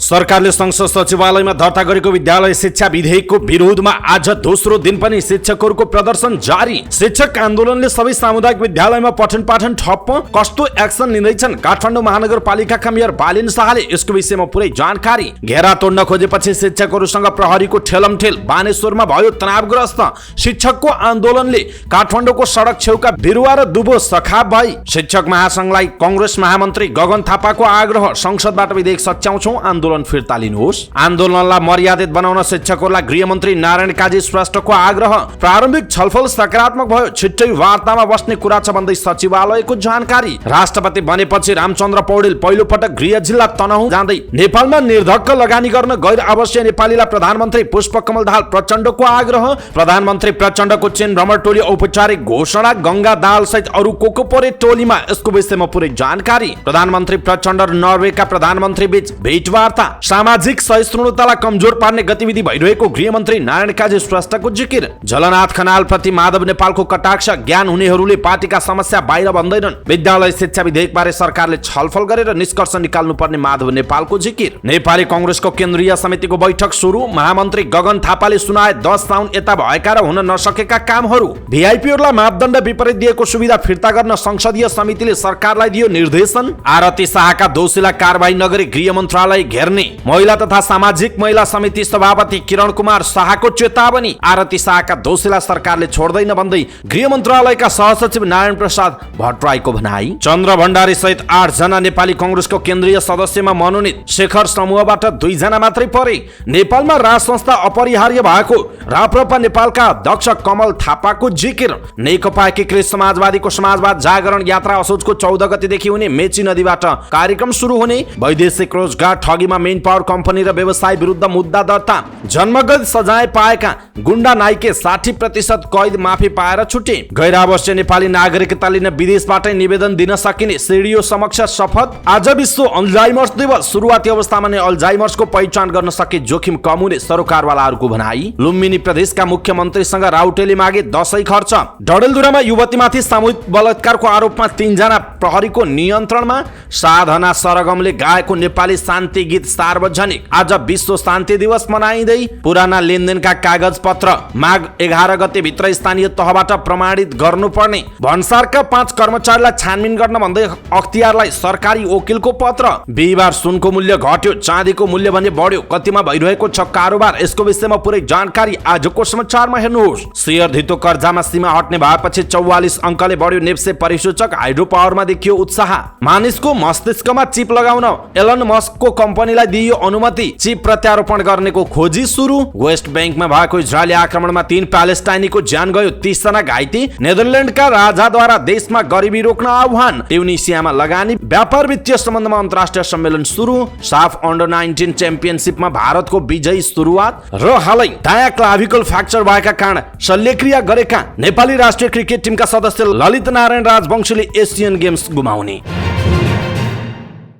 सरकारले संसद सचिवालयमा दर्ता गरेको विद्यालय शिक्षा विधेयकको विरोधमा आज दोस्रो दिन पनि शिक्षकहरूको प्रदर्शन जारी। शिक्षक आन्दोलनले सबै सामुदायिक विद्यालयमा पठन पाठन ठप्प, कस्तो एक्सन लिँदैछन् काठमाडौँ महानगरपालिकाका मेयर बालिन शाहले यसको विषयमा पुरै जानकारी। घेरा तोड्न खोजेपछि शिक्षकहरूसँग प्रहरीको ठेलमठेल, बानेश्वरमा भयो तनावग्रस्त। शिक्षकको आन्दोलनले काठमाडौँको सडक छेउका बिरुवा र दुबो सखाप भई। शिक्षक महासंघलाई कांग्रेस महामन्त्री गगन थापाको आग्रह, संसदबाट विधेयक सच्याउँछौं, आन्दोलन फिर्ता लिनुहोस्। आन्दोलनलाई मर्यादित बनाउन शिक्षकहरूलाई गृहमन्त्री नारायण काजी श्रेष्ठको आग्रह। प्रारम्भिक छलफल सकारात्मक भयो, छिट्टै वार्तामा बस्ने कुरा छ भन्दै सचिवालयको जानकारी। राष्ट्रपति बनेपछि रामचन्द्र पौडेल पहिलो पटक गृह जिल्ला तनहुँ जाँदै नेपालमा निर्धक्क लगानी गर्न गैर आवासीय नेपालीलाई प्रधानमन्त्री पुष्पकमल दाहाल प्रचण्डको आग्रह। प्रधानमन्त्री प्रचण्डको चीन भ्रमण टोली औपचारिक घोषणा। गंगा दाहाल सहित अरू को परे टोलीमा, यसको विषयमा पुरै जानकारी। प्रधानमन्त्री प्रचण्ड र नर्वेका प्रधानमन्त्री बीच भेटवार्ता। सामाजिक सहिष्णुतालाई कमजोर पार्ने गतिविधि भइरहेको गृहमन्त्री नारायण काजी श्रेष्ठको जिकिर। झलनाथ खनाल प्रति माधव नेपालको कटाक्ष, ज्ञान हुनेहरूले पार्टीका समस्या बाहिर भन्दैनन्। विद्यालय शिक्षा विधेयक बारे सरकारले छलफल गरेर निष्कर्ष निकाल्नुपर्ने माधव नेपालको जिकिर। नेपाली कांग्रेसको केन्द्रीय समितिको बैठक सुरु। महामन्त्री गगन थापाले सुनाए 10 साउन यता भएका र हुन नसकेका कामहरू। भिआइपीहरूलाई मापदण्ड विपरीत दिएको सुविधा फिर्ता गर्न संसदीय समितिले सरकारलाई दियो निर्देशन। आरती शाहका दोषीलाई कारबाही नगरी गृह मन्त्रालय घेर्ने। महिला तथा सामाजिक महिला समिति सभापति किरण कुमार शाहको चेतावनी। आरती शाहका दोषीलाई सरकारले छोड्दैन भन्दै गृह मन्त्रालयका सहसचिव नारायण प्रसाद भट्टराईको भनाई। चन्द्र भण्डारी सहित 8 जना नेपाली कांग्रेसको केन्द्रीय सदस्यमा मनोनित। शेखर समूहबाट 2 जना मात्रै परे। नेपालमा राज संस्था अपरिहार्य भएको राप्रपा नेपालका अध्यक्ष कमल थापाको जिकिर। नेकपा एकीकृत समाजवादीको समाजवाद जागरण यात्रा असोजको 14 गतेदेखि हुने मेची नदीबाट कार्यक्रम सुरु हुने। वैदेशिक रोजगार ठगीमा मेन पावर कम्पनी र व्यवसाय विरुद्ध मुद्दा दर्ता। जन्मगत सजाय पाएका गुण्डा नाइके 60% कैद माफी पाएर छुटे। गैर आवासीय नेपाली नागरिकता लिन विदेशबाटै निवेदन दिन सकिने सिडिओ समक्ष शपथ। आज विश्व अल्जाइमर्स दिवस। सुरुवाती अवस्थामा नै अल्जाइमर्सको पहिचान गर्न सके जोखिम कम हुने सरोकारवालाहरूको भनाई। लुम्बिनी प्रदेशका मुख्यमन्त्रीसँग राउटेले मागे दशैं खर्च। डडेलधुरामा युवतीमाथि सामूहिक बलात्कारको आरोपमा 3 जना प्रहरीको नियन्त्रणमा। साधना सरगमले गाएको नेपाली शान्ति गीत सार्वजनिक। आज विश्व शान्ति दिवस मनाइँदै पुराना लेनदेनका कागज पत्र माघ 11 गते भित्र स्थानीय तहबाट प्रमाणित गर्नुपर्ने। भन्सारका 5 कर्मचारीलाई छानबिन गर्न भन्दै अख्तियारलाई सरकारी वकिलको पत्र। बिहिबार सुनको मूल्य घट्यो, चाँदीको मूल्य भने बढ्यो। कतिमा भइरहेको छ कारोबार, यसको विषयमा पुरै जानकारी आजको समाचारमा हेर्नुहोस्। शेयर धितो कर्जामा सीमा हट्ने भएपछि 44 अङ्कले बढ्यो नेप्से परिसूचक। हाइड्रो पावरमा देखियो उत्साह। मानिसको मस्तिष्कमा चिप लगाउन एलन मस्कको कम्पनीलाई दिइयो अनुमति। चिप प्रत्यारोपण गर्नेको खोजी सुरु। वेस्ट बैंकमा भएको इजरायली आक्रमणमा 3 प्यालेस्टाइनीको ज्यान गयो, 30 जना घाइते। नेदरल्यान्डका राजाद्वारा देशमा गरिबी रोक्न आह्वान। ट्युनिसियामा लगानी व्यापार वित्तीय सम्बन्धमा अन्तर्राष्ट्रिय सम्मेलन सुरु। साफ अन्डर 19 च्याम्पियनशिपमा भारतको विजयी सुरुवात। र हालै दायाँ क्लाभिकल फ्र्याक्चर भएका कारण शल्यक्रिया गरेका नेपाली राष्ट्रिय क्रिकेट टिमका सदस्य ललित नारायण राजवंशीले एसियन गेम्स गुमाउने।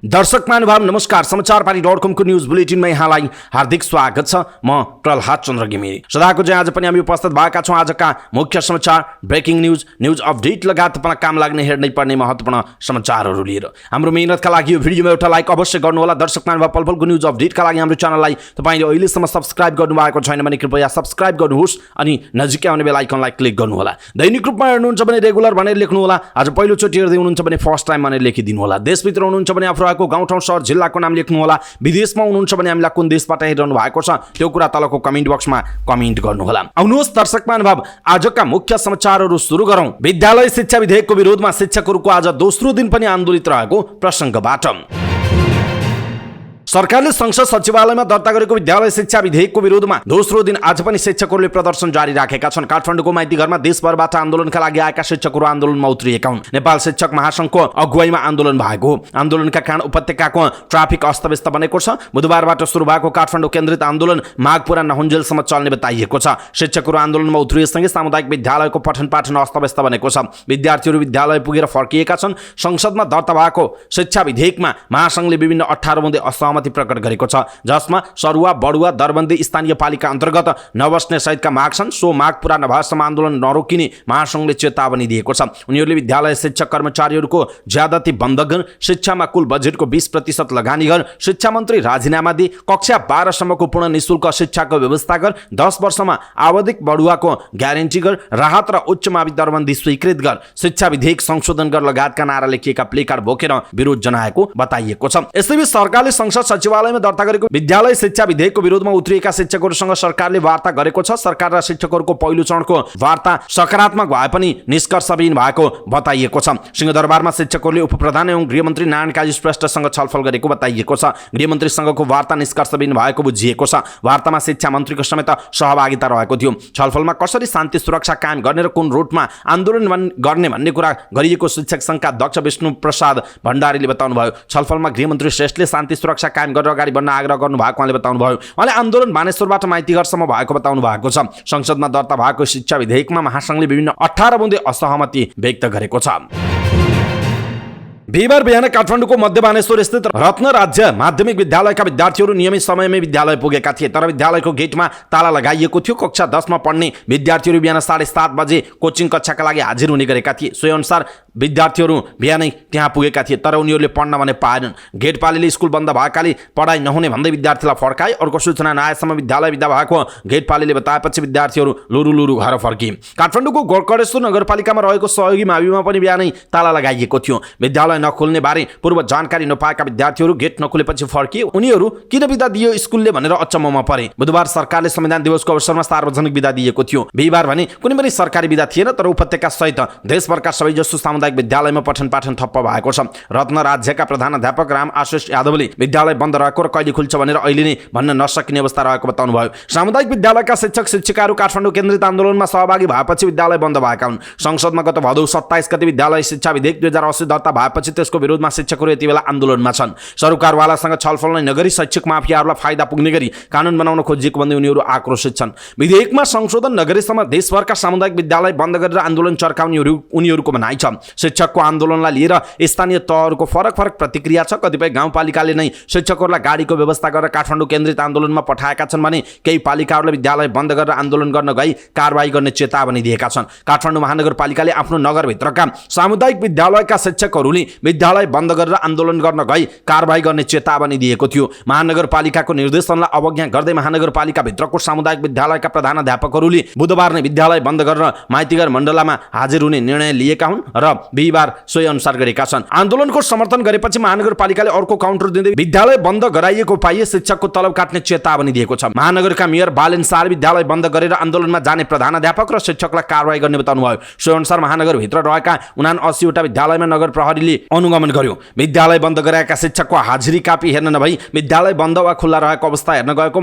दर्शक महानुभाव नमस्कार। समाचारपारी.com को न्यूज बुलेटिनमा यहाँलाई हार्दिक स्वागत छ। म प्रहलाद चन्द्र घिमिरे। सदाको चाहिँ आज पनि हामी उपस्थित भएका छौँ। आजका मुख्य समाचार, ब्रेकिङ न्यूज, न्यूज अपडेट लगायत तपाईँलाई काम लाग्ने हेर्नै पर्ने महत्त्वपूर्ण समाचारहरू लिएर हाम्रो मेहनतका लागि यो भिडियोमा एउटा लाइक अवश्य गर्नुहोला। दर्शक महानुभाव पलपलको न्यूज अपडेटका लागि हाम्रो च्यानललाई तपाईँले अहिलेसम्म सब्स्क्राइब गर्नुभएको छैन भने कृपया सब्स्क्राइब गर्नुहोस् अनि नजिकै आउने बेल आइकनलाई क्लिक गर्नुहोला। दैनिक रूपमा हेर्नुहुन्छ भने रेगुलर भनेर लेख्नुहोला। आज पहिलोचोटि हेर्दै हुनुहुन्छ भने फर्स्ट टाइम भनेर लेखिदिनु होला। देशभित्र हुनुहुन्छ भने आफू गाउँठाउँ शहर जिल्लाको नाम लेख्नु होला। विदेशमा हुनुहुन्छ भने हामीलाई कुन देशबाट हेरिरहनु भएको छ त्यो कुरा तलको कमेन्ट बक्समा कमेन्ट गर्नुहोला। आउनुहोस् दर्शक महानुभाव आजका मुख्य समाचारहरू सुरु गरौँ। विद्यालय शिक्षा विधेयकको विरोधमा शिक्षकहरूको आज दोस्रो दिन पनि आन्दोलित रहेको प्रसङ्गबाट। सरकारले संसद सचिवालयमा दर्ता गरेको विद्यालय शिक्षा विधेयकको विरोधमा दोस्रो दिन आज पनि शिक्षकहरूले प्रदर्शन जारी राखेका छन्। काठमाडौँको माइतीघरमा देशभरबाट आन्दोलनका लागि आएका शिक्षकहरू आन्दोलनमा उत्रिएका हुन्। नेपाल शिक्षक महासंघको अगुवाईमा आन्दोलन भएको हो। आन्दोलनका कारण उपत्यकाको ट्राफिक अस्तव्यस्त बनेको छ। बुधबारबाट सुरु भएको काठमाडौँ केन्द्रित आन्दोलन माघ पुरा नहुन्जेलसम्म चल्ने बताइएको छ। शिक्षकहरू आन्दोलनमा उत्रिएसँगै सामुदायिक विद्यालयको पठन पाठन अस्तव्यस्त बनेको छ। विद्यार्थीहरू विद्यालय पुगेर फर्किएका छन्। संसदमा दर्ता भएको शिक्षा विधेयकमा महासंघले विभिन्न 18 बुँदे असहमति सहमति प्रकट गरेको छ, जसमा सरुवा, बडुवा, दरबन्दी स्थानीय पालिका अन्तर्गत नबस्ने सहितका माग छन्। सो माग पूरा नभएसम्म आन्दोलन नरोकिने महासङ्घले चेतावनी दिएको छ। उनीहरूले विद्यालय शिक्षक कर्मचारीहरूको ज्यादती बन्द गर, शिक्षामा कुल बजेटको 20% लगानी गर, शिक्षा मन्त्री राजीनामा दिए, कक्षा 12 सम्मको पूर्ण निःशुल्क शिक्षाको व्यवस्था गर, 10 वर्षमा आवधिक बढुवाको ग्यारेन्टी गर, राहत र उच्च मावि दरबन्दी स्वीकृत गर, शिक्षा विधेयक संशोधन गर लगायतका नारा लेखिएका प्लेकार्ड बोकेर विरोध जनाएको बताइएको छ। यसैबीच सरकारले संसद सचिवालयमा दर्ता गरेको विद्यालय शिक्षा विधेयकको विरोधमा उत्रिएका शिक्षकहरूसँग सरकारले वार्ता गरेको छ। सरकार र शिक्षकहरूको पहिलो चरणको वार्ता सकारात्मक भए पनि निष्कर्षविहीन भएको बताइएको छ। सिंहदरबारमा शिक्षकहरूले उपप्रधान एवं गृहमन्त्री नारायण काजी श्रेष्ठसँग छलफल गरेको बताइएको छ। गृहमन्त्रीसँगको वार्ता निष्कर्षविहीन भएको बुझिएको छ। वार्तामा शिक्षा मन्त्रीको समेत सहभागिता रहेको थियो। छलफलमा कसरी शान्ति सुरक्षा कायम गर्ने र कुन रुटमा आन्दोलन गर्ने भन्ने कुरा गरिएको शिक्षक संघका अध्यक्ष विष्णु प्रसाद भण्डारीले बताउनुभयो। छलफलमा गृहमन्त्री श्रेष्ठले शान्ति सुरक्षा कायम गरेर अगाडि बढ्न आग्रह गर्नुभएको उहाँले बताउनुभयो। उहाँले आन्दोलन बानेश्वरबाट माइतीघरसम्म भएको बताउनु भएको छ। संसदमा दर्ता भएको शिक्षा विधेयकमा महासङ्घले विभिन्न 18 बुँदे असहमति व्यक्त गरेको छ। बिहिबार बिहान काठमाडौँको मध्य बानेश्वर स्थित रत्न राज्य माध्यमिक विद्यालयका विद्यार्थीहरू नियमित समयमै विद्यालय पुगेका थिए, तर विद्यालयको गेटमा ताला लगाइएको थियो। कक्षा 10 मा पढ्ने विद्यार्थीहरू बिहान 7:30 बजे कोचिङ कक्षाका लागि हाजिर हुने गरेका थिए। सोही अनुसार विद्यार्थीहरू बिहानै त्यहाँ पुगेका थिए, तर उनीहरूले पढ्न भने पाएनन्। गेटपालीले स्कुल बन्द भएकाले पढाइ नहुने भन्दै विद्यार्थीलाई फर्काए। अर्को सूचना नआएसम्म विद्यालय बिदा भएको गेटपालीले बताएपछि विद्यार्थीहरू लुरु घर फर्किए। काठमाडौँको गोकर्णेश्वर नगरपालिकामा रहेको सहयोगी माविमा पनि बिहानै ताला लगाइएको थियो। विद्यालय नखोल्ने बारे पूर्व जानकारी नपाएका विद्यार्थीहरू गेट नखोलेपछि फर्किए। उनीहरू किन बिदा दियो स्कुलले भनेर अचम्ममा परे। बुधबार सरकारले संविधान दिवसको अवसरमा सार्वजनिक बिदा दिएको थियो। बिहिबार भने कुनै पनि सरकारी बिदा थिएन, तर उपत्यका सहित देशभरका सबैजसो सामुदायिक विद्यालयमा पठन पाठन ठप्प भएको छ। रत्न राज्यका प्रधानाध्यापक राम आशिष यादवले विद्यालय बन्द रहेको र कहिले खुल्छ भनेर अहिले नै भन्न नसकिने अवस्था रहेको बताउनुभयो। सामुदायिक विद्यालयका शिक्षक शिक्षिकाहरू काठमाडौँ केन्द्रित आन्दोलनमा सहभागी भएपछि विद्यालय बन्द भएका हुन्। संसदमा गत भदौ 27 गते विद्यालय शिक्षा विधेयक 2080 दर्ता भएपछि त्यसको विरोधमा शिक्षकहरू यति बेला आन्दोलनमा छन्। सरकारवालासँग छलफल नै नगरी शैक्षिक माफियाहरूलाई फाइदा पुग्ने गरी कानुन बनाउन खोजिएको भन्दै उनीहरू आक्रोशित छन्। विधेयकमा संशोधन नगरेसम्म देशभरका सामुदायिक विद्यालय बन्द गरेर आन्दोलन चर्काउने उनीहरूको भनाइ छ। शिक्षकको आन्दोलनलाई लिएर स्थानीय तहहरूको फरक प्रतिक्रिया छ। कतिपय गाउँपालिकाले नै शिक्षकहरूलाई गाडीको व्यवस्था गरेर काठमाडौँ केन्द्रित आन्दोलनमा पठाएका छन् भने केही पालिकाहरूले विद्यालय बन्द गरेर आन्दोलन गर्न गई कारबाही गर्ने चेतावनी दिएका छन्। काठमाडौँ महानगरपालिकाले आफ्नो नगरभित्रका सामुदायिक विद्यालयका शिक्षकहरूले विद्यालय बन्द गरेर आन्दोलन गर्न गई कारबाही गर्ने चेतावनी दिएको थियो। महानगरपालिकाको निर्देशनलाई अवज्ञा गर्दै महानगरपालिका भित्रको सामुदायिक विद्यालयका प्रधानाध्यापकहरूले बुधबार नै विद्यालय बन्द गरेर माइतीघर मण्डलामा हाजिर हुने निर्णय लिएका हुन् र बिहिबार सोही अनुसार गरेका छन्। आन्दोलनको समर्थन गरेपछि महानगरपालिकाले अर्को काउन्टर दिँदै विद्यालय बन्द गराइएको पाइए शिक्षकको तलब काट्ने चेतावनी दिएको छ। महानगरका मेयर बालेन शाहले विद्यालय बन्द गरेर आन्दोलनमा जाने प्रधानाध्यापक र शिक्षकलाई कारबाही गर्ने बताउनुभयो। सोही अनुसार महानगरभित्र रहेका 79 वटा विद्यालयमा नगर प्रहरीले अनुगमन गर्यो। विद्यालय बन्द गराएका शिक्षकको हाजिरी कापी हेर्न नभई विद्यालय बन्द वा खुल्ला रहेको अवस्था हेर्न गएको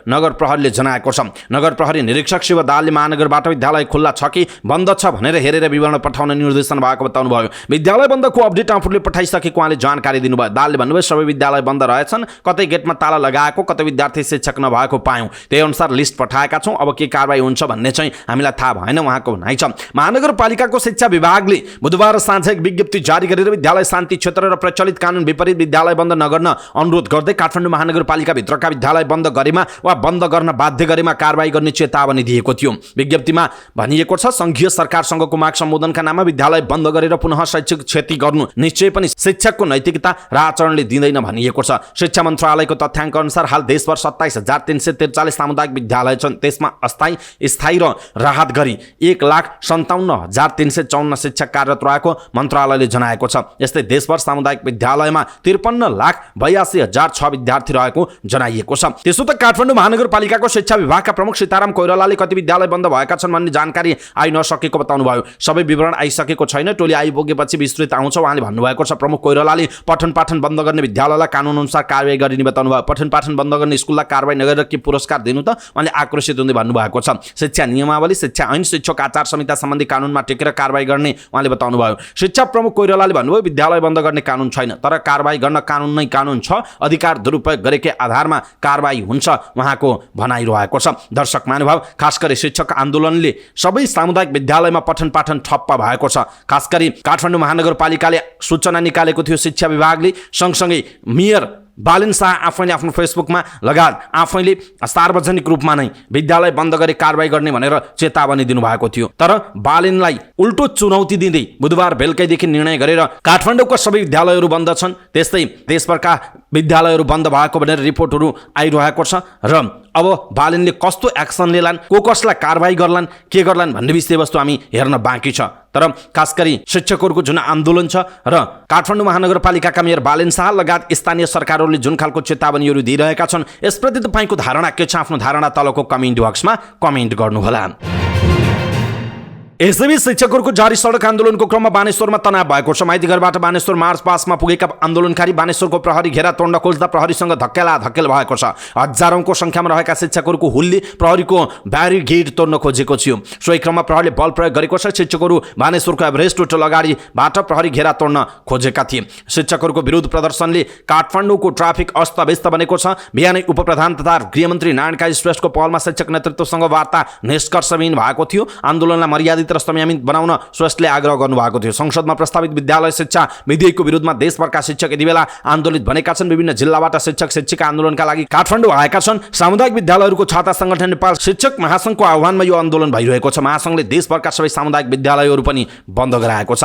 नगर प्रहरीले जनाएको छ। नगर प्रहरी निरीक्षक शिव दालले महानगरबाट विद्यालय खुल्ला छ कि बन्द छ भनेर हेरेर विवरण पठाउने निर्देशन भएको बताउनुभयो। विद्यालय बन्दको अपडेट आफूले पठाइसकेको उहाँले जानकारी दिनुभयो। दालले भन्नुभयो सबै विद्यालय बन्द रहेछन्, कतै गेटमा ताला लगाएको, कतै विद्यार्थी शिक्षक नभएको पायौँ, त्यही अनुसार लिस्ट पठाएका छौँ। अब के कारबाही हुन्छ भन्ने चाहिँ हामीलाई थाहा भएन उहाँको भनाइ छ। महानगरपालिकाको शिक्षा विभागले बुधबार साँझ एक विज्ञप्ति जारी गरेर विद्यालय शान्ति क्षेत्र र प्रचलित कानुन विपरीत विद्यालय बन्द नगर्न अनुरोध गर्दै काठमाडौँ महानगरपालिका भित्रका विद्यालय बन्द गरेमा वा बन्द गर्न बाध्य गरेमा कारबाही गर्ने चेतावनी दिएको थियो। विज्ञप्तिमा भनिएको छ संघीय सरकारसँगको माग सम्बोधनका नाममा विद्यालय बन्द गरेर पुनः शैक्षिक क्षति गर्नु निश्चय पनि शिक्षकको नैतिकता र आचरणले दिँदैन भनिएको छ। शिक्षा मन्त्रालयको तथ्याङ्क अनुसार हाल देशभर 27,343 सामुदायिक विद्यालय छन्। त्यसमा स्थायी र राहत गरी 1,57,354 शिक्षक कार्यरत रहेको मन्त्रालयले जनाएको छ। यस्तै देशभर सामुदायिक विद्यालयमा 53,82,006 विद्यार्थी रहेको जनाइएको छ। त्यसो त काठमाडौँ महानगरपालिकाको शिक्षा विभागका प्रमुख सीताराम कोइरालाले कति विद्यालय बन्द भएका छन् भन्ने जानकारी आइ नसकेको बताउनुभयो। सबै विवरण आइसकेको छैन, टोली आइपुगेपछि विस्तृत आउँछ उहाँले भन्नुभएको छ। प्रमुख कोइरालाले पठन पाठन बन्द गर्ने विद्यालयलाई कानुन अनुसार कारबाही गरिने बताउनुभयो। पठन पाठन बन्द गर्ने स्कुललाई कारबाही नगरेर के पुरस्कार दिनु त उहाँले आक्रोशित हुँदै भन्नुभएको छ। शिक्षा नियमावली, शिक्षा ऐन, शिक्षक आचार संहिता सम्बन्धी कानुनमा टेकेर कारबाही गर्ने उहाँले बताउनुभयो। शिक्षा प्रमुख कोइरालाले भन्नुभयो विद्यालय बन्द गर्ने कानुन छैन, तर कारबाही गर्न कानुन नै कानुन छ। अधिकार दुरुपयोग गरेकै आधारमा कारबाही हुन्छ उहाँको भनाइरहेको छ। दर्शक महानुभाव, खास गरी शिक्षक आन्दोलनले सबै सामुदायिक विद्यालयमा पठन पाठन ठप्प भएको छ। खास गरी काठमाडौँ महानगरपालिकाले सूचना निकालेको थियो शिक्षा विभागले, सँगसँगै मेयर बालिन शाह आफैले आफ्नो फेसबुकमा लगायत आफैले सार्वजनिक रूपमा नै विद्यालय बन्द गरी कारबाही गर्ने भनेर चेतावनी दिनुभएको थियो। तर बालिनलाई उल्टो चुनौती दिँदै बुधबार बेलुकैदेखि निर्णय गरेर काठमाडौँका सबै विद्यालयहरू बन्द छन्। त्यस्तै देशभरका विद्यालयहरू बन्द भएको भनेर रिपोर्टहरू आइरहेको छ र अब बालिनले कस्तो एक्सन लिलान्, को कसलाई कारबाही गर्लान्, के गर्लान् भन्ने विषयवस्तु हामी हेर्न बाँकी छ। तर खास गरी शिक्षकहरूको जुन आन्दोलन छ र काठमाडौँ महानगरपालिकाका मेयर बालिन शाह लगायत स्थानीय सरकारहरूले जुन खालको चेतावनीहरू दिइरहेका छन्, यसप्रति तपाईँको धारणा के छ? आफ्नो धारणा तलको कमेन्ट बक्समा कमेन्ट गर्नुहोला। यसैबीच शिक्षकहरूको जारी सडक आन्दोलनको क्रममा बानेश्वरमा तनाव भएको छ। माइतीघरबाट बानेश्वर मार्च पासमा पुगेका आन्दोलनकारी बानेश्वरको प्रहरी घेरा तोड्न खोज्दा प्रहरीसँग धक्केल भएको छ। हजारौंको संख्यामा रहेका शिक्षकहरूको हुलले प्रहरीको ब्यारिकेड तोड्न खोजेको थियो। सोही क्रममा प्रहरीले बल प्रयोग गरेको छ। शिक्षकहरू बानेश्वरको एभरेस्ट होटल अगाडिबाट प्रहरी घेरा तोड्न खोजेका थिए। शिक्षकहरूको विरोध प्रदर्शनले काठमाडौँको ट्राफिक अस्तव्यस्त बनेको छ। बिहानै उपप्रधान तथा गृहमन्त्री नारायण काजी श्रेष्ठको पहलमा शिक्षक नेतृत्वसँग वार्ता निष्कर्षविहीन भएको थियो। आन्दोलनलाई मर्यादित र संयमित बनाउन श्रेष्ठले आग्रह गर्नुभएको थियो। संसदमा प्रस्तावित विद्यालय शिक्षा विधेयकको विरुद्धमा देशभरका शिक्षक यति बेला आन्दोलित बनेका छन्। विभिन्न जिल्लाबाट शिक्षक शिक्षिका आन्दोलनका लागि काठमाडौँ आएका छन्। सामुदायिक विद्यालयहरूको छाता संगठन नेपाल शिक्षक महासंघको आह्वानमा यो आन्दोलन भइरहेको छ। महासंघले देशभरका सबै सामुदायिक विद्यालयहरू पनि बन्द गराएको छ।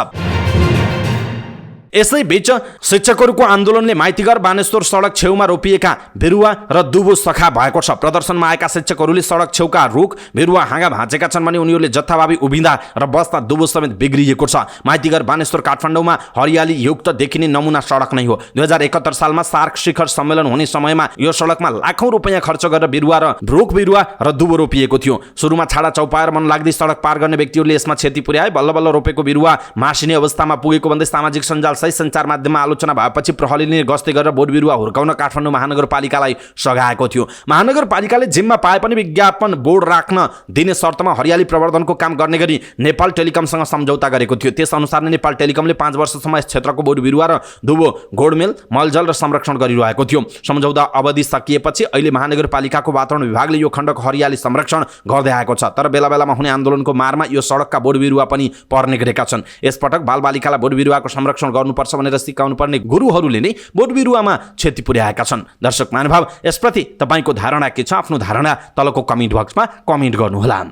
यसैबीच शिक्षकहरूको आन्दोलनले माइतीघर बानेश्वर सडक छेउमा रोपिएका बिरुवा र दुबो सखा भएको छ। प्रदर्शनमा आएका शिक्षकहरूले सडक छेउका रुख बिरुवा हाँगा भाँचेका छन् भने उनीहरूले जथाभावी उभिँदा र बस्दा दुबो समेत बिग्रिएको छ। माइतीघर बानेश्वर काठमाडौँमा हरियाली युक्त देखिने नमुना सडक नै हो। 2071 सालमा सार्क शिखर सम्मेलन हुने समयमा यो सडकमा लाखौं रुपैयाँ खर्च गरेर बिरुवा र रुख बिरुवा र दुबो रोपिएको थियो। सुरुमा छाडा चौपाएर मन लाग्दै सडक पार गर्ने व्यक्तिहरूले यसमा क्षति पुर्याए। बल्ल बल्ल रोपेको बिरुवा मासिने अवस्थामा पुगेको भन्दै सामाजिक सञ्जाल सञ्चार माध्यममा आलोचना भएपछि प्रहरीले गस्ती गरेर बोट बिरुवा हुर्काउन काठमाडौँ महानगरपालिकालाई सघाएको थियो। महानगरपालिकाले जिम्मा पाए पनि विज्ञापन बोर्ड राख्न दिने शर्तमा हरियाली प्रवर्धनको काम गर्ने गरी नेपाल टेलिकमसँग सम्झौता गरेको थियो। त्यसअनुसार नै नेपाल टेलिकमले 5 वर्षसम्म यस क्षेत्रको बोट बिरुवा र दुबो गोडमेल मलजल र संरक्षण गरिरहेको थियो। सम्झौता अवधि सकिएपछि अहिले महानगरपालिकाको वातावरण विभागले यो खण्डको हरियाली संरक्षण गर्दै आएको छ। तर बेला बेलामा हुने आन्दोलनको मारमा यो सडकका बोट बिरुवा पनि पर्ने गरेका छन्। यसपटक बालबालिकालाई बोट बिरुवाको संरक्षण गर्नुपर्छ भनेर सिकाउनु पर्ने गुरुहरूले नै बोट बिरुवामा क्षति पुर्याएका छन्। दर्शक महानुभाव, यसप्रति तपाईको धारणा के छ? आफ्नो धारणा तलको कमेन्ट बक्समा कमेन्ट गर्नुहोला।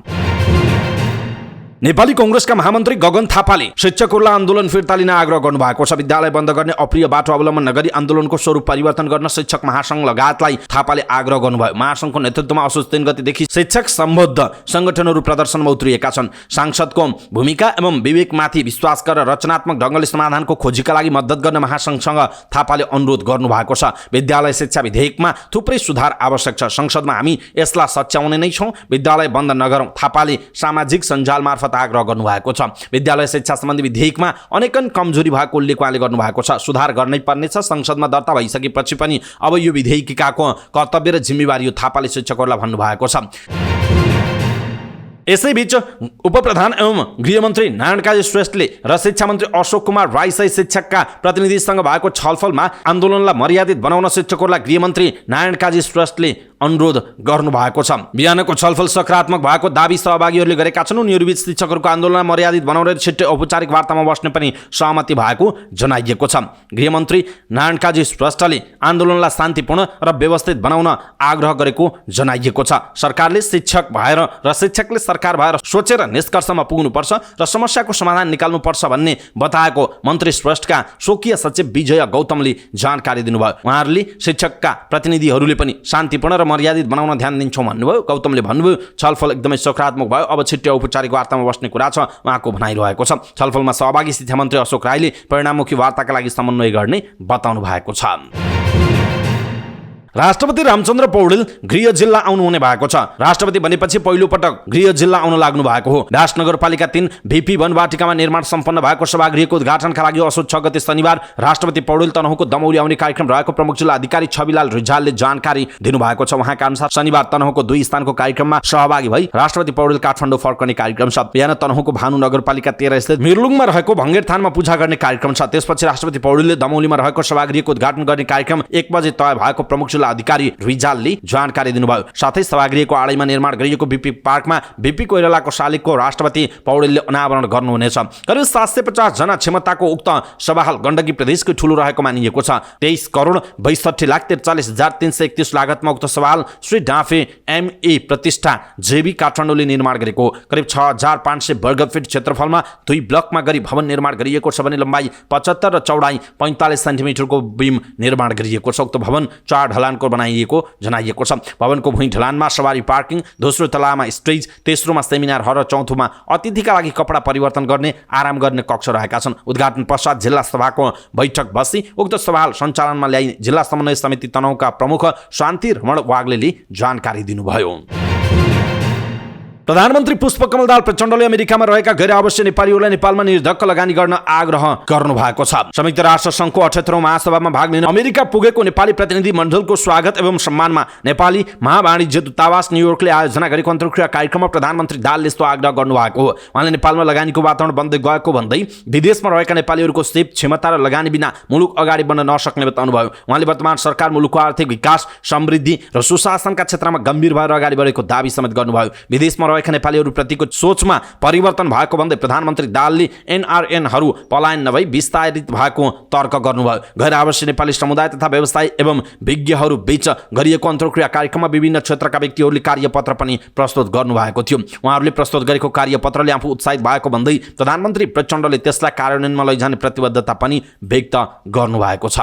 नेपाली कांग्रेसका महामन्त्री गगन थापाले शिक्षकहरूलाई आन्दोलन फिर्ता लिन आग्रह गर्नुभएको छ। विद्यालय बन्द गर्ने अप्रिय बाटो अवलम्बन नगरी आन्दोलनको स्वरूप परिवर्तन गर्न शिक्षक महासंघ लगायतलाई थापाले आग्रह गर्नुभयो। महासंघको नेतृत्वमा असोज 3 गतेदेखि शिक्षक सम्बद्ध संगठनहरू प्रदर्शनमा उत्रिएका छन्। सांसदको भूमिका एवं विवेकमाथि विश्वास गरेर रचनात्मक ढङ्गले समाधानको खोजीका लागि मद्दत गर्न महासंघसँग थापाले अनुरोध गर्नुभएको छ। विद्यालय शिक्षा विधेयकमा थुप्रै सुधार आवश्यक छ। संसदमा हामी यसलाई सच्याउने नै छौँ। विद्यालय बन्द नगरौँ, थापाले सामाजिक सञ्जाल मार्फत आग्रह गर्नुभएको छ। विद्यालय शिक्षा सम्बन्धी विधेयकमा अनेकन कमजोरी भएको उल्लेख उहाँले गर्नुभएको छ। सुधार गर्नै पर्ने छ। संसदमा दर्ता भइसकेपछि पनि अब यो विधेयिकाको कर्तव्य र जिम्मेवारी यो थापाले शिक्षकहरूलाई भन्नुभएको छ। यसैबीच उपप्रधान एवं गृहमन्त्री नारायण काजी श्रेष्ठले र शिक्षा मन्त्री अशोक कुमार राई सहित शिक्षकका प्रतिनिधिसँग भएको छलफलमा आन्दोलनलाई मर्यादित बनाउन शिक्षकहरूलाई गृहमन्त्री नारायण काजी श्रेष्ठले अनुरोध गर्नुभएको छ। बिहानको छलफल सकारात्मक भएको दाबी सहभागीहरूले गरेका छन्। उनीहरूबीच शिक्षकहरूको आन्दोलनलाई मर्यादित बनाउन छिट्टै औपचारिक वार्तामा बस्ने पनि सहमति भएको जनाइएको छ। गृहमन्त्री नारायण काजी श्रेष्ठले आन्दोलनलाई शान्तिपूर्ण र व्यवस्थित बनाउन आग्रह गरेको जनाइएको छ। सरकारले शिक्षक भएर र शिक्षकले सरकार भएर सोचेर निष्कर्षमा पुग्नुपर्छ र समस्याको समाधान निकाल्नुपर्छ भन्ने बताएको मन्त्री श्रेष्ठका स्वकीय सचिव विजय गौतमले जानकारी दिनुभयो। उहाँहरूले शिक्षकका प्रतिनिधिहरूले पनि शान्तिपूर्ण र मर्यादित बनाउन ध्यान दिन्छौँ भन्नुभयो। गौतमले भन्नुभयो छलफल एकदमै सकारात्मक भयो। अब छिट्टै औपचारिक वार्तामा बस्ने कुरा छ उहाँको भनाइरहेको छ। छलफलमा सहभागी शिक्षा मन्त्री अशोक राईले परिणाममुखी वार्ताका लागि समन्वय गर्ने बताउनु भएको छ। राष्ट्रपति रामचन्द्र पौडेल गृह जिल्ला आउनु हुने भएको छ। राष्ट्रपति बनेपछि पहिलो पटक गृह जिल्ला आउन लाग्नु भएको हो। दास नगरपालिका 3 भिपी वनवाटिकामा निर्माण सम्पन्न भएको सभागृहको उद्घाटनका लागि असोज 6 गते शनिबार राष्ट्रपति पौडेल तनहुँको दमौली आउने कार्यक्रम रहेको प्रमुख जिल्ला अधिकारी छविलाल रिजालले जानकारी दिनुभएको छ। उहाँका अनुसार शनिबार तनहुँको 2 स्थानको कार्यक्रममा सहभागी भई राष्ट्रपति पौडेल काठमाडौँ फर्कने कार्यक्रम छ। बिहान तनहुँको भानु नगरपालिका 13 स्थित मिर्लुङमा रहेको भङ्गेर थानमा पूजा गर्ने कार्यक्रम छ। त्यसपछि राष्ट्रपति पौडेलले दमौलीमा रहेको सभागृहको उद्घाटन गर्ने कार्यक्रम 1 बजे तय भएको प्रमुख जिल्ला जिल्ला अधिकारी रिजालले जानकारी दिनुभयो। साथै सभागृहको आडैमा निर्माण गरिएको बीपी पार्कमा बीपी कोइरालाको शालिगको राष्ट्रपति पौडेलले अनावरण गर्नुहुनेछ। करिब 750 जना क्षमताको उक्त सभा हाल गण्डकी प्रदेशकै ठूलो रहेको मानिएको छ। 23 करोड 62,43,331 लागतमा उक्त सभा हाल श्री डाँफे एमए प्रतिष्ठा जेबी काठमाडौँले निर्माण गरेको करिब 6,500 वर्गफिट क्षेत्रफलमा 2 ब्लकमा गरी भवन निर्माण गरिएको छ भने लम्बाइ 75 र चौडाइ 45 सेन्टिमिटरको बीम निर्माण गरिएको छ। उक्त भवन 4 ढलानको बनाइएको जनाइएको छ। भवनको भुइँ ढलानमा सवारी पार्किङ, दोस्रो तलामा स्टेज, तेस्रोमा सेमिनार हल र चौथोमा अतिथिका लागि कपडा परिवर्तन गर्ने, आराम गर्ने कक्ष रहेका छन्। उद्घाटन पश्चात जिल्ला सभाको बैठक बसी उक्त सभा हाल सञ्चालनमा ल्याइने जिल्ला समन्वय समिति तनहुँका प्रमुख शान्ति रमण वाग्लेले जानकारी दिनुभयो। प्रधानमन्त्री पुष्पकमल दाहाल प्रचण्डले अमेरिकामा रहेका गैर आवासीय नेपालीहरूलाई नेपालमा निर्धक्क लगानी गर्न आग्रह गर्नु भएको छ। संयुक्त राष्ट्र संघको 78औं महासभामा भाग लिन अमेरिका पुगेको नेपाली प्रतिनिधि मण्डलको स्वागत एवं सम्मानमा नेपाली महावाणिज्य दूतावास न्युयोर्कले आयोजना गरेको अन्तर्क्रिया कार्यक्रममा प्रधानमन्त्री दाहालले यस्तो आग्रह गर्नुभएको हो। उहाँले नेपालमा लगानीको वातावरण बन्दै गएको भन्दै विदेशमा रहेका नेपालीहरूको सीप क्षमता र लगानी बिना मुलुक अगाडि बढ्न नसक्ने बताउनुभयो। उहाँले वर्तमान सरकार मुलुकको आर्थिक विकास, समृद्धि र सुशासनका क्षेत्रमा गम्भीर भएर अगाडि बढेको दाबी समेत गर्नुभयो। विदेशमा रहेका नेपालीहरूप्रतिको सोचमा परिवर्तन भएको भन्दै प्रधानमन्त्री दाहालले एनआरएनहरू पलायन नभई विस्तारित भएको तर्क गर्नुभयो। गैर आवासीय नेपाली समुदाय तथा व्यवसायी एवं विज्ञहरू बीच गरिएको अन्तर्क्रिया कार्यक्रममा विभिन्न क्षेत्रका व्यक्तिहरूले कार्यपत्र पनि प्रस्तुत गर्नुभएको थियो। उहाँहरूले प्रस्तुत गरेको कार्यपत्रले आफू उत्साहित भएको भन्दै प्रधानमन्त्री प्रचण्डले त्यसलाई कार्यान्वयनमा लैजाने प्रतिबद्धता पनि व्यक्त गर्नुभएको छ।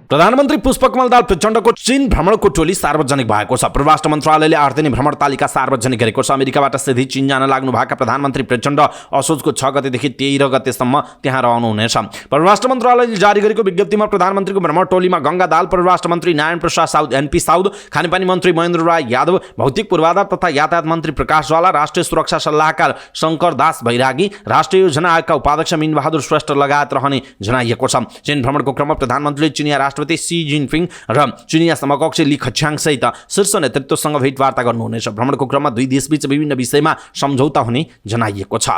प्रधानमन्त्री पुष्पकमल दाहाल प्रचण्डको चीन भ्रमणको टोली सार्वजनिक भएको छ। परराष्ट्र मन्त्रालयले 8 दिने भ्रमण तालिका सार्वजनिक गरेको छ। अमेरिकाबाट सिधै चीन जान लाग्नुभएका प्रधानमन्त्री प्रचण्ड असोजको 6 गतेदेखि 13 गतेसम्म त्यहाँ रहनुहुनेछ। परराष्ट्र मन्त्रालयले जारी गरेको विज्ञप्तिमा प्रधानमन्त्रीको भ्रमण टोलीमा गंगा दाहाल, परराष्ट्र मन्त्री Narayan Prasad Saud NP Saud, खानेपानी मन्त्री महेन्द्र राय यादव, भौतिक पूर्वाधार तथा यातायात मन्त्री प्रकाश ज्वाला, राष्ट्रिय सुरक्षा सल्लाहकार शंकर दास बैरागी, राष्ट्रिय योजना आयोगका उपाध्यक्ष मीनबहादुर श्रेष्ठ लगायत रहने जनाइएको छ। चीन भ्रमणको क्रममा प्रधानमन्त्रीले चिनिया राष्ट्रपति सी जिनपिङ र चिनिया समकक्ष ली खछ्याङ सहित शीर्ष नेतृत्वसँग भेटवार्ता गर्नुहुनेछ। भ्रमणको क्रममा दुई देशबीच विभिन्न विषयमा सम्झौता हुने जनाइएको छ।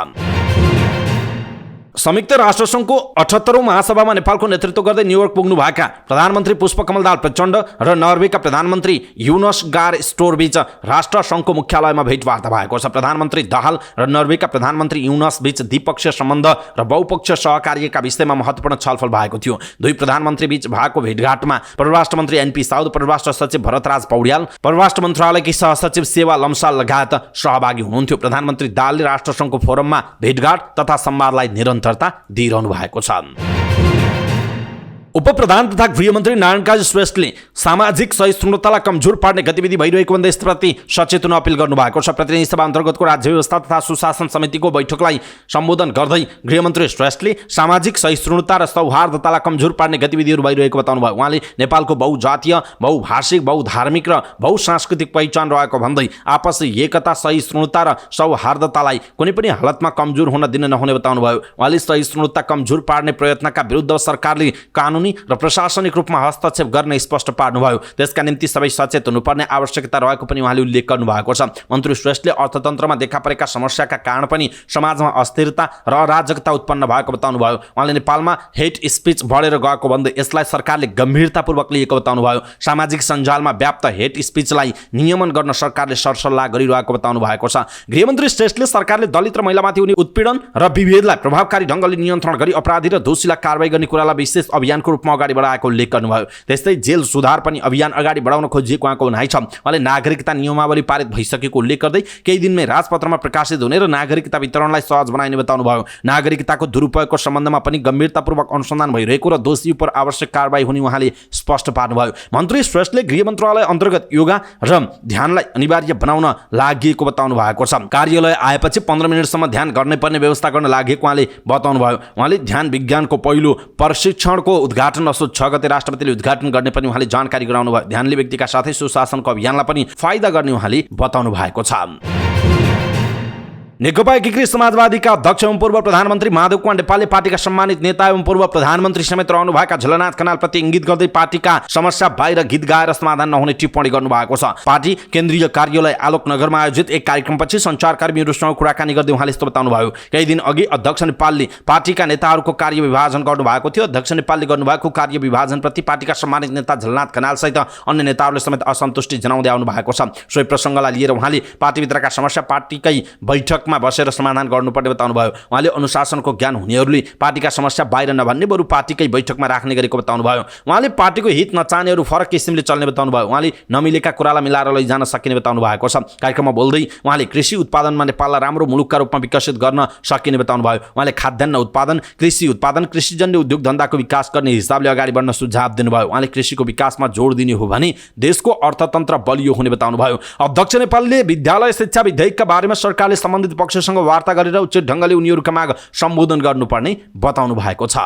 संयुक्त राष्ट्रसङ्घको 78औं महासभामा नेपालको नेतृत्व गर्दै न्युयोर्क पुग्नुभएका प्रधानमन्त्री पुष्पकमल दाहाल प्रचण्ड र नर्वेका प्रधानमन्त्री युनस गार स्टोरबीच राष्ट्रसङ्घको मुख्यालयमा भेटवार्ता भएको छ। प्रधानमन्त्री दाहाल र नर्वेका प्रधानमन्त्री युनस बीच द्विपक्षीय सम्बन्ध र बहुपक्षीय सहकार्यका विषयमा महत्त्वपूर्ण छलफल भएको थियो। दुई प्रधानमन्त्री बीच भएको भेटघाटमा परराष्ट्र मन्त्री एनपी साउद, परराष्ट्र सचिव भरतराज पौड्याल, परराष्ट्र मन्त्रालयकी सहसचिव सेवा लम्साल लगायत सहभागी हुनुहुन्थ्यो। प्रधानमन्त्री दाहालले राष्ट्रसङ्घको फोरममा भेटघाट तथा संवादलाई निरन्तरता दिइरहनु भएको छ। उपप्रधान तथा गृहमन्त्री नारायण काजी श्रेष्ठले सामाजिक सहिष्णुतालाई कमजोर पार्ने गतिविधि भइरहेको भन्दै यसप्रति सचेत हुन अपील गर्नुभएको छ। प्रतिनिधि सभा अन्तर्गतको राज्य व्यवस्था तथा सुशासन समितिको बैठकलाई सम्बोधन गर्दै गृहमन्त्री श्रेष्ठले सामाजिक सहिष्णुता र सौहार्दतालाई कमजोर पार्ने गतिविधिहरू भइरहेको बताउनुभयो। उहाँले नेपालको बहुजातीय, बहुभाषिक, बहुधार्मिक र बहुसांस्कृतिक पहिचान रहेको भन्दै आपसी एकता, सहिष्णुता र सौहार्दतालाई कुनै पनि हालतमा कमजोर हुन दिन नहुने बताउनुभयो। उहाँले सहिष्णुता कमजोर पार्ने प्रयत्नका विरुद्ध सरकारले कानुनी र प्रशासनिक रूपमा हस्तक्षेप गर्ने स्पष्ट पार्नुभयो। त्यसका निम्ति सबै सचेत हुनुपर्ने आवश्यकता रहेको पनि उहाँले उल्लेख गर्नुभएको छ। मन्त्री श्रेष्ठले अर्थतन्त्रमा देखा परेका समस्याका कारण पनि समाजमा अस्थिरता र अराजकता उत्पन्न भएको बताउनुभयो। उहाँले नेपालमा हेट स्पिच बढेर गएको भन्दै यसलाई सरकारले गम्भीरतापूर्वक लिएको बताउनुभयो। सामाजिक सञ्जालमा व्याप्त हेट स्पिचलाई नियमन गर्न सरकारले सरसल्लाह गरिरहेको बताउनु भएको छ। गृहमन्त्री श्रेष्ठले सरकारले दलित र महिलामाथि हुने उत्पीडन र विभेदलाई प्रभावकारी ढङ्गले नियन्त्रण गरी अपराधी र दोषीलाई कारबाही गर्ने कुरालाई विशेष अभियानको रूपमा अगाडि बढाएको उल्लेख गर्नुभयो। त्यस्तै जेल सुधार पनि अभियान अगाडि बढाउन खोजिएको उहाँको भनाइ छ। उहाँले नागरिकता नियमावली पारित भइसकेको उल्लेख गर्दै केही दिनमै राजपत्रमा प्रकाशित हुने र नागरिकता वितरणलाई सहज बनाइने बताउनुभयो। नागरिकताको दुरुपयोगको सम्बन्धमा पनि गम्भीरतापूर्वक अनुसन्धान भइरहेको र दोषी उप आवश्यक कारबाही हुने उहाँले स्पष्ट पार्नुभयो। मन्त्री श्रेष्ठले गृह मन्त्रालय अन्तर्गत योगा र ध्यानलाई अनिवार्य बनाउन लागि बताउनु भएको छ। कार्यालय आएपछि 15 मिनटसम्म ध्यान गर्ने पर्ने व्यवस्था गर्न लागि उहाँले बताउनुभयो। उहाँले ध्यान विज्ञानको पहिलो प्रशिक्षणको उद्घाटन असोज 6 गते राष्ट्रपतिले उद्घाटन गर्ने पनि उहाँले जानकारी गराउनु भयो। ध्यानले व्यक्तिका साथै सुशासनको अभियानलाई पनि फाइदा गर्ने उहाँले बताउनु भएको छ। नेकपा एकीकृत समाजवादीका अध्यक्ष एवं पूर्व प्रधानमन्त्री माधव कुमार नेपालले पार्टीका सम्मानित नेता एवं पूर्व प्रधानमन्त्री समेत रहनुभएका झलनाथ खनालप्रति इंगित गर्दै पार्टीका समस्या बाहिर गीत गाएर समाधान नहुने टिप्पणी गर्नुभएको छ। पार्टी केन्द्रीय कार्यालय आलोकनगरमा आयोजित एक कार्यक्रमपछि सञ्चारकर्मीहरूसँग कुराकानी गर्दै उहाँले यस्तो बताउनुभयो। केही दिन अघि अध्यक्ष नेपालले पार्टीका नेताहरूको कार्य विभाजन गर्नुभएको थियो। अध्यक्ष नेपालले गर्नुभएको कार्य विभाजनप्रति पार्टीका सम्मानित नेता झलनाथ खनाल सहित अन्य नेताहरूले समेत असन्तुष्टि जनाउँदै आउनु भएको छ। सोही प्रसङ्गलाई लिएर उहाँले पार्टीभित्रका समस्या पार्टीकै बैठकमा बसेर समाधान गर्नुपर्ने बताउनुभयो। उहाँले अनुशासनको ज्ञान हुनेहरूले पार्टीका समस्या बाहिर नभन्ने बरु पार्टीकै बैठकमा राख्ने गरेको बताउनुभयो। उहाँले पार्टीको हित नचाहनेहरू फरक किसिमले चल्ने बताउनुभयो। उहाँले नमिलेका कुरालाई मिलाएर लैजान सकिने बताउनु भएको छ। कार्यक्रममा बोल्दै उहाँले कृषि उत्पादनमा नेपाललाई राम्रो मुलुकका रूपमा विकसित गर्न सकिने बताउनुभयो। उहाँले खाद्यान्न उत्पादन, कृषि उत्पादन, कृषिजन्य उद्योग धन्दाको विकास गर्ने हिसाबले अगाडि बढ्न सुझाव दिनुभयो। उहाँले कृषिको विकासमा जोड दिने हो भने देशको अर्थतन्त्र बलियो हुने बताउनुभयो। अध्यक्ष नेपालले विद्यालय शिक्षा विधेयकका बारेमा सरकारले सम्बन्धित पक्षसँग वार्ता गरेर उचित ढङ्गले उनीहरूका माग सम्बोधन गर्नुपर्ने बताउनु भएको छ।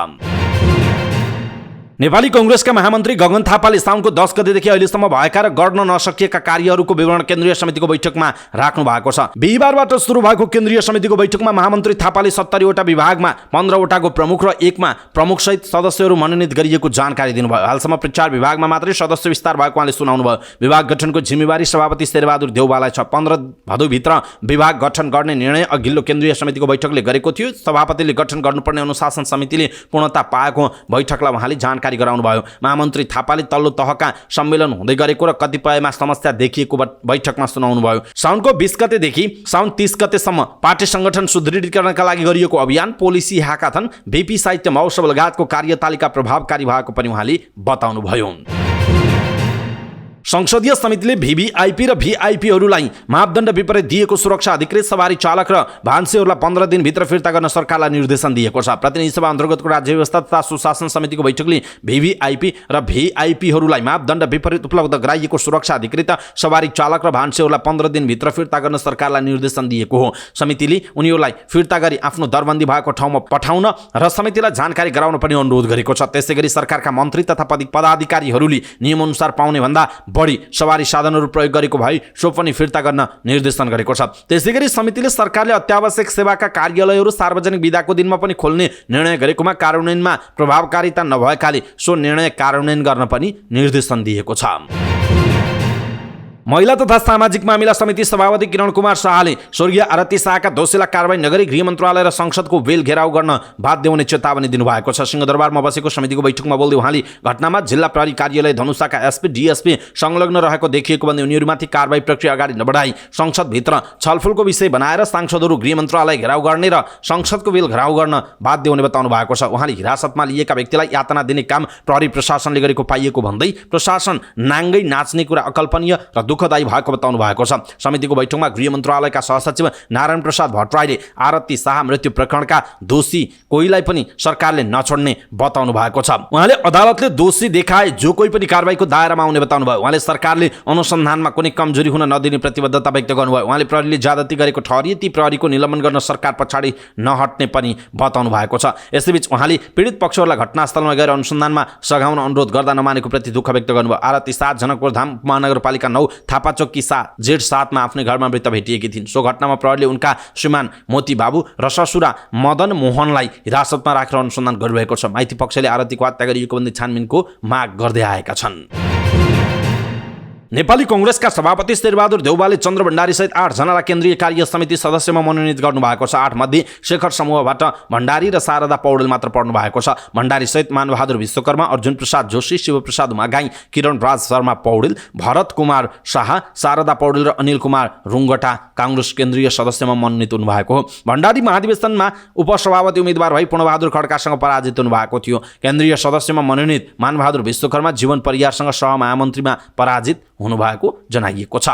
नेपाली कांग्रेसका महामन्त्री गगन थापाले साउनको 10 गतेदेखि अहिलेसम्म भएका र गर्न नसकिएका कार्यहरूको विवरण केन्द्रीय समितिको बैठकमा राख्नु भएको छ। बिहिबारबाट सुरु भएको केन्द्रीय समितिको बैठकमा महामन्त्री थापाले 70 वटा विभागमा 15 वटाको प्रमुख र 1 मा प्रमुख सहित सदस्यहरू मनोनित गरिएको जानकारी दिनुभयो। हालसम्म 4 विभागमा मात्रै सदस्य विस्तार भएको उहाँले सुनाउनु भयो। विभाग गठनको जिम्मेवारी सभापति शेरबहादुर देउवालाई छ। 15 भदौभित्र विभाग गठन गर्ने निर्णय अघिल्लो केन्द्रीय समितिको बैठकले गरेको थियो। सभापतिले गठन गर्नुपर्ने अनुशासन समितिले पूर्णता पाएको बैठकलाई उहाँले जानकारी गराउनुभयो। महामन्त्री थापाले तल्लो तहका सम्मेलन हुँदै गरेको र कतिपयमा समस्या देखिएको बैठकमा सुनाउनुभयो। साउनको 20 गतेदेखि साउन 30 गतेसम्म पार्टी संगठन सुदृढीकरणका लागि गरिएको अभियान, पोलिसी ह्याकाथन, भिपी साहित्य महोत्सव लगायतको कार्यतालिका प्रभावकारी भएको पनि उहाँले बताउनुभयो। संसदीय समितिले भिभिआइपी र भिआइपीहरूलाई मापदण्ड विपरीत दिएको सुरक्षा अधिकृत सवारी चालक र भान्सेहरूलाई 15 दिनभित्र फिर्ता गर्न सरकारलाई निर्देशन दिएको छ। प्रतिनिधि सभा अन्तर्गतको राज्य व्यवस्था तथा सुशासन समितिको बैठकले भिभिआइपी र भिआइपीहरूलाई मापदण्ड विपरीत उपलब्ध गराइएको सुरक्षा अधिकृत सवारी चालक र भान्सेहरूलाई 15 दिनभित्र फिर्ता गर्न सरकारलाई निर्देशन दिएको हो। समितिले उनीहरूलाई फिर्ता गरी आफ्नो दरबन्दी भएको ठाउँमा पठाउन र समितिलाई जानकारी गराउन पनि अनुरोध गरेको छ। त्यसैगरी सरकारका मन्त्री तथा पदाधिकारीहरूले नियमअनुसार पाउने भन्दा बढी सवारी साधनहरू प्रयोग गरेको भए सो पनि फिर्ता गर्न निर्देशन गरेको छ। त्यसैगरी समितिले सरकारले अत्यावश्यक सेवाका कार्यालयहरू सार्वजनिक बिदाको दिनमा पनि खोल्ने निर्णय गरेकोमा कार्यान्वयनमा प्रभावकारिता नभएकाले सो निर्णय कार्यान्वयन गर्न पनि निर्देशन दिएको छ। महिला तथा सामाजिक मामिला समिति सभापति किरण कुमार शाहले स्वर्गीय आरती शाहका दोषीलाई कारबाही नगरी गृह मन्त्रालय र संसदको बेल घेराउ गर्न बाध्य हुने चेतावनी दिनुभएको छ। सिंहदरबारमा बसेको समितिको बैठकमा बोल्दै उहाँले घटनामा जिल्ला प्रहरी कार्यालय धनुषाका एसपी डीएसपी संलग्न रहेको देखिएको भन्दै उनीहरूमाथि कारबाही प्रक्रिया अगाडि नबढाई संसदभित्र छलफलको विषय बनाएर सांसदहरू गृह मन्त्रालय घेराउ गर्ने र संसदको बेल घेराउ गर्न बाध्य हुने बताउनु भएको छ। उहाँले हिरासतमा लिएका व्यक्तिलाई यातना दिने काम प्रहरी प्रशासनले गरेको पाइएको भन्दै प्रशासन नाङ्गै नाच्ने कुरा अकल्पनीय र दुःखदायी भएको बताउनु भएको छ। समितिको बैठकमा गृह मन्त्रालयका सहसचिव नारायण प्रसाद भट्टराईले आरती शाह मृत्यु प्रकरणका दोषी कोहीलाई पनि सरकारले नछोड्ने बताउनु भएको छ। उहाँले अदालतले दोषी देखाए जो कोही पनि कारबाहीको दायरामा आउने बताउनु भयो। उहाँले सरकारले अनुसन्धानमा कुनै कमजोरी हुन नदिने प्रतिबद्धता व्यक्त गर्नुभयो। उहाँले प्रहरीले ज्यादती गरेको ठहरिए ती प्रहरीको निलम्बन गर्न सरकार पछाडि नहट्ने पनि बताउनु भएको छ। यसैबीच उहाँले पीडित पक्षहरूलाई घटनास्थलमा गएर अनुसन्धानमा सघाउन अनुरोध गर्दा नमानेको प्रति दुःख व्यक्त गर्नुभयो। आरती शाह जनकपुर धाम महानगरपालिका 9 थापाचोक सा जेठ 7 मा आफ्नै घरमा मृत भेटिएकी थिइन्। सो घटनामा प्रहरीले उनका श्रीमान मोती बाबु र ससुरा मदन मोहनलाई हिरासतमा राखेर अनुसन्धान गरिरहेको छ। माइती पक्षले आरतीको हत्या गरिएको भन्दै छानबिनको माग गर्दै आएका छन्। नेपाली कांग्रेसका सभापति शेरबहादुर देउवाले चन्द्र भण्डारी सहित 8 जनालाई केन्द्रीय कार्य समिति सदस्यमा मनोनित गर्नुभएको छ। 8 मध्ये शेखर समूहबाट भण्डारी र शारदा पौडेल मात्र पर्नु भएको छ। भण्डारी सहित मानबहादुर विश्वकर्मा, अर्जुन प्रसाद जोशी, शिवप्रसाद मागाई, किरण राज शर्मा पौडेल, भरत कुमार शाह, शारदा पौडेल र अनिल कुमार रुङ्गटा कांग्रेस केन्द्रीय सदस्यमा मनोनित हुनुभएको हो। भण्डारी महाधिवेशनमा उपसभापति उम्मेद्वार भई पूर्णबहादुर खड्कासँग पराजित हुनुभएको थियो। केन्द्रीय सदस्यमा मनोनित मानबहादुर विश्वकर्मा जीवन परियारसँग सहमहामन्त्रीमा पराजित हुनुभएको जनाइएको छ।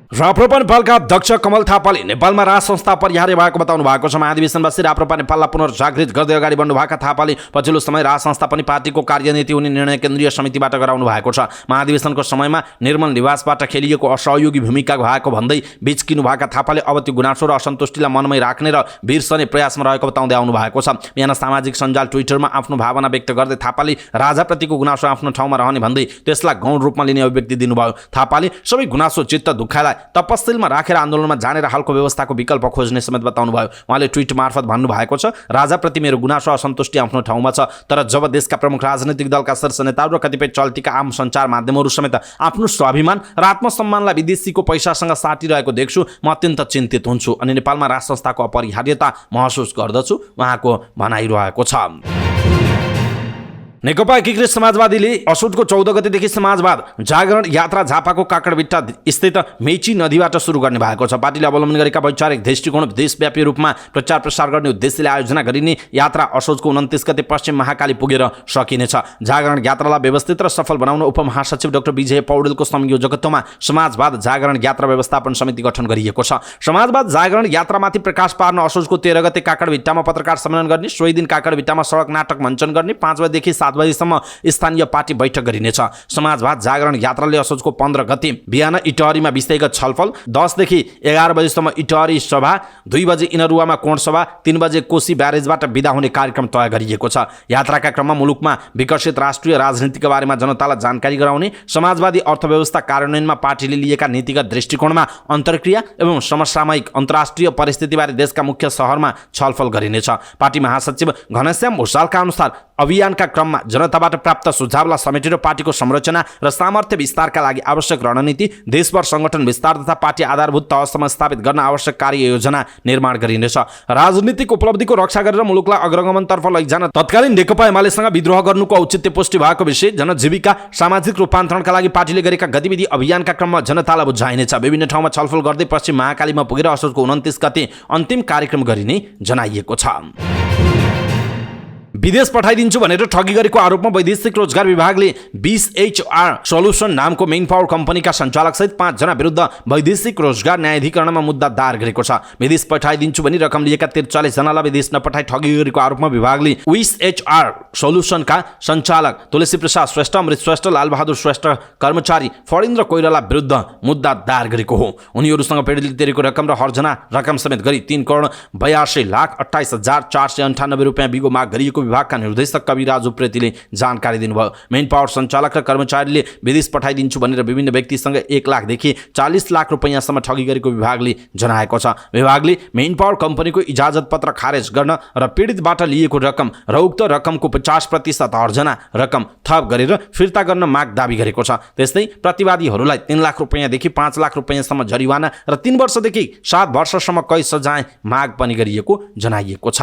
राप्रपा नेपालका अध्यक्ष कमल थापाले नेपालमा राज संस्था अपरिहार्य भएको बताउनु भएको छ। महाधिवेशनपछि राप्रपा नेपाललाई पुनर्जागृत गर्दै अगाडि बढ्नुभएका थापाले पछिल्लो समय राज संस्था पनि पार्टीको कार्यनीति हुने निर्णय केन्द्रीय समितिबाट गराउनु भएको छ। महाधिवेशनको समयमा निर्मल निवासबाट खेलिएको असहयोगी भूमिका भएको भन्दै बिचकिनुभएका थापाले अब त्यो गुनासो र असन्तुष्टिलाई मनमै राख्ने र बिर्सने प्रयासमा रहेको बताउँदै आउनु भएको छ। बिहान सामाजिक सञ्जाल ट्विटरमा आफ्नो भावना व्यक्त गर्दै थापाले राजाप्रतिको गुनासो आफ्नो ठाउँमा रहने भन्दै त्यसलाई गौण रूपमा लिने अभिव्यक्ति दिनुभयो। थापाले सबै गुनासो चित्त दुःखलाई तपस्सिलमा राखेर आन्दोलनमा जाने र हालको व्यवस्थाको विकल्प खोज्ने समेत बताउनुभयो। उहाँले ट्विट मार्फत भन्नुभएको छ, राजाप्रति मेरो गुनासो असन्तुष्टि आफ्नो ठाउँमा छ, तर जब देशका प्रमुख राजनैतिक दलका शीर्ष नेताहरू र कतिपय चल्तीका आम सञ्चार माध्यमहरू समेत आफ्नो स्वाभिमान र आत्मसम्मानलाई विदेशीको पैसासँग साटिरहेको देख्छु, म अत्यन्त चिन्तित हुन्छु अनि नेपालमा राज संस्थाको अपरिहार्यता महसुस गर्दछु, उहाँको भनाइरहेको छ। नेकपा एकीकृत समाजवादीले असोजको 14 गतेदेखि समाजवाद जागरण यात्रा झापाको काकडभिट्टा स्थित मेची नदीबाट सुरु गर्ने भएको छ। पार्टीले अवलम्बन गरेका वैचारिक दृष्टिकोण देशव्यापी रूपमा प्रचार प्रसार गर्ने उद्देश्यले आयोजना गरिने यात्रा असोजको 29 गते पश्चिम महाकाली पुगेर सकिनेछ। जागरण यात्रालाई व्यवस्थित र सफल बनाउन उपमहासचिव डाक्टर विजय पौडेलको संयोजकत्वमा समाजवाद जागरण यात्रा व्यवस्थापन समिति गठन गरिएको छ। समाजवाद जागरण यात्रामाथि प्रकाश पार्न असोजको 13 गते काकडभिट्टामा पत्रकार सम्मेलन गर्ने, सोही दिन काकडभिट्टामा सडक नाटक मञ्चन गर्ने, 5 बजेदेखि 7 बजेसम्म स्थानीय पार्टी बैठक गरिनेछ। समाजवाद जागरण यात्राले असोजको 15 गते बिहान इटहरीमा विषयगत छलफल, 10 देखि 11 बजेसम्म इटहरी सभा, 2 बजे इनरुवामा कोण सभा, 3 बजे कोशी ब्यारेजबाट बिदा हुने कार्यक्रम तय गरिएको छ। यात्राका क्रममा मुलुकमा विकसित राष्ट्रिय राजनीतिका बारेमा जनतालाई जानकारी गराउने, समाजवादी अर्थव्यवस्था कार्यान्वयनमा पार्टीले लिएका नीतिगत दृष्टिकोणमा अन्तर्क्रिया एवं समसामयिक अन्तर्राष्ट्रिय परिस्थितिबारे देशका मुख्य शहरमा छलफल गरिनेछ। पार्टी महासचिव घनश्याम भुषालका अनुसार अभियानका क्रममा जनताबाट प्राप्त सुझावलाई समेटेर पार्टीको संरचना र सामर्थ्य विस्तारका लागि आवश्यक रणनीति, देशभर संगठन विस्तार तथा पार्टी आधारभूत तहसम्म स्थापित गर्न आवश्यक कार्ययोजना निर्माण गरिनेछ। राजनीतिक उपलब्धिको रक्षा गरेर मुलुकलाई अग्रगमनतर्फ लैजान तत्कालीन नेकपा एमालेसँग विद्रोह गर्नुको औचित्य पुष्टि भएको विषय, जनजीविका सामाजिक रूपान्तरणका लागि पार्टीले गरेका गतिविधि अभियानका क्रममा जनतालाई बुझाइनेछ। विभिन्न ठाउँमा छलफल गर्दै पश्चिम महाकालीमा पुगेर असोजको 29 गते अन्तिम कार्यक्रम गरिने जनाइएको छ। विदेश पठाइदिन्छु भनेर ठगी गरेको आरोपमा वैदेशिक रोजगार विभागले 20HR सोल्युसन नामको मेन पावर कम्पनीका सञ्चालक सहित 5 जना विरुद्ध वैदेशिक रोजगार न्यायाधिकरणमा मुद्दा दायर गरेको छ। विदेश पठाइदिन्छु भनी रकम लिएका 43 जनालाई विदेश नपठाई ठगी गरेको आरोपमा विभागले 20HR सोल्युसनका सञ्चालक तुलसी प्रसाद श्रेष्ठ, अमृत श्रेष्ठ, लालबहादुर श्रेष्ठ, कर्मचारी फणिन्द्र कोइराला विरुद्ध मुद्दा दायर गरेको हो। उनीहरूसँग पीडितले तिरेको रकम र हर्जना रकम समेत गरी 3,82,28,498 रुपियाँ बिगो माग गरिएको विभागका निर्देशक कविराज उप्रेतीले जानकारी दिनुभयो। मेन पावर सञ्चालक र कर्मचारीले विदेश पठाइदिन्छु भनेर विभिन्न व्यक्तिसँग 1 लाखदेखि 40 लाख रुपैयाँसम्म ठगी गरेको विभागले जनाएको छ। विभागले मेन पावर कम्पनीको इजाजत पत्र खारेज गर्न र पीडितबाट लिएको रकम र उक्त रकमको 50% हर्जना रकम थप गरेर फिर्ता गर्न माग दाबी गरेको छ। त्यस्तै प्रतिवादीहरूलाई 3 लाख रुपैयाँदेखि 5 लाख रुपैयाँसम्म जरिवाना र 3 वर्षदेखि 7 वर्षसम्म कैद सजाय माग पनि गरिएको जनाइएको छ।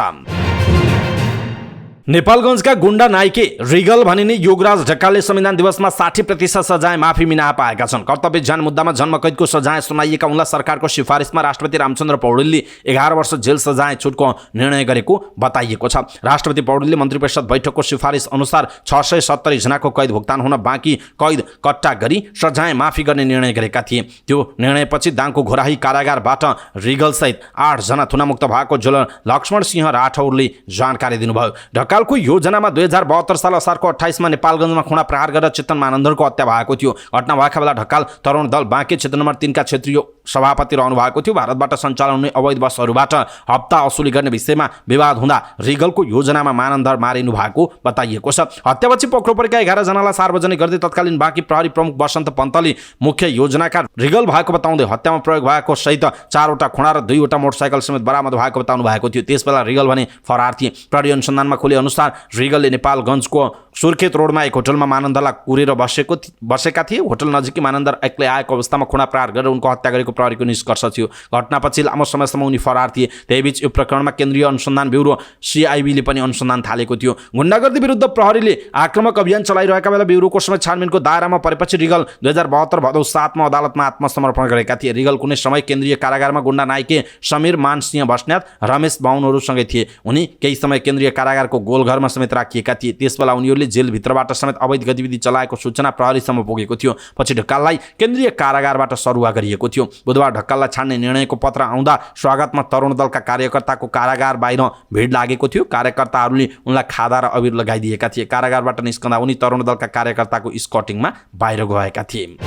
नेपालगञ्जका गुण्डा नाइके रिगल भनिने योगराज ढकालले संविधान दिवसमा 60% सजाय माफी मिना पाएका छन्। कर्तव्य ज्यान मुद्दामा जन्मकैदको सजाय सुनाइएका उनलाई सरकारको सिफारिसमा राष्ट्रपति रामचन्द्र पौडेलले 11 वर्ष जेल सजाय छुटको निर्णय गरेको बताइएको छ। राष्ट्रपति पौडेलले मन्त्रिपरिषद बैठकको सिफारिस अनुसार 670 जनाको कैद भुक्तान हुन बाँकी कैद कट्टा गरी सजाय माफी गर्ने निर्णय गरेका थिए। त्यो निर्णयपछि दाङको घोराही कारागारबाट रिगलसहित 8 जना थुनामुक्त भएको जेलर लक्ष्मण सिंह राठौरले जानकारी दिनुभयो। ढकालको योजनामा 2072 साल असारको 28 मा नेपालगञ्जमा खुणा प्रहार गरेर चेतन मानन्दरको हत्या भएको थियो। घटना भएका बेला ढकाल तरुण दल बाँके क्षेत्र नम्बर 3 का क्षेत्रीय सभापति रहनु भएको थियो। भारतबाट सञ्चालन हुने अवैध बसहरूबाट हप्ता असुली गर्ने विषयमा विवाद हुँदा रिगलको योजनामा मानन्दर मारिनु भएको बताइएको छ। हत्यापछि पक्रो परेका 11 जनालाई सार्वजनिक गर्दै तत्कालीन बाँकी प्रहरी प्रमुख बसन्त पन्तले मुख्य योजनाका रिगल भएको बताउँदै हत्यामा प्रयोग भएको सहित 4 वटा खुणा र 2 वटा मोटरसाइकल समेत बरामद भएको बताउनु भएको थियो। त्यसबेला रिगल भने फरार थिए। प्रहरी अनुसन्धानमा खुले अनुसार रिगलले नेपालगञ्जको सुर्खेत रोडमा एक होटलमा मानन्दरलाई कुरेर बसेका थिए। होटल नजिकै मानन्दर एक्लै आएको अवस्थामा खुणा प्रहार गरेर उनको हत्या गरेको प्रहरीको निष्कर्ष थियो। घटनापछि लामो समयसम्म उनी फरार थिए। त्यहीबीच यो प्रकरणमा केन्द्रीय अनुसन्धान ब्युरो CIB ले पनि अनुसन्धान थालेको थियो। गुण्डागर्दी विरुद्ध प्रहरीले आक्रमक अभियान चलाइरहेका बेला ब्युरोको समय छानबिनको दायरामा परेपछि रिगल 2072 भदौ 7 मा अदालतमा आत्मसमर्पण गरेका थिए। रिगल कुनै समय केन्द्रीय कारागारमा गुण्डा नाइके समीर मानसिंह बस्नेत, रमेश बाहुनहरूसँगै थिए। उनी केही समय केन्द्रीय कारागारको गोलघरमा समेत राखिएका थिए। त्यसबेला उनीहरूले जेलभित्रबाट समेत अवैध गतिविधि चलाएको सूचना प्रहरीसम्म पुगेको थियो। पछि ढकाललाई केन्द्रीय कारागारबाट सरुवा गरिएको थियो। बुधबार ढकाललाई छाड्ने निर्णयको पत्र आउँदा स्वागतमा तरुण दलका कार्यकर्ताको कारागार बाहिर भिड लागेको थियो। कार्यकर्ताहरूले उनलाई खादा र अबिर लगाइदिएका थिए। कारागारबाट निस्कँदा उनी तरुण दलका कार्यकर्ताको स्कटिङमा बाहिर गएका थिए।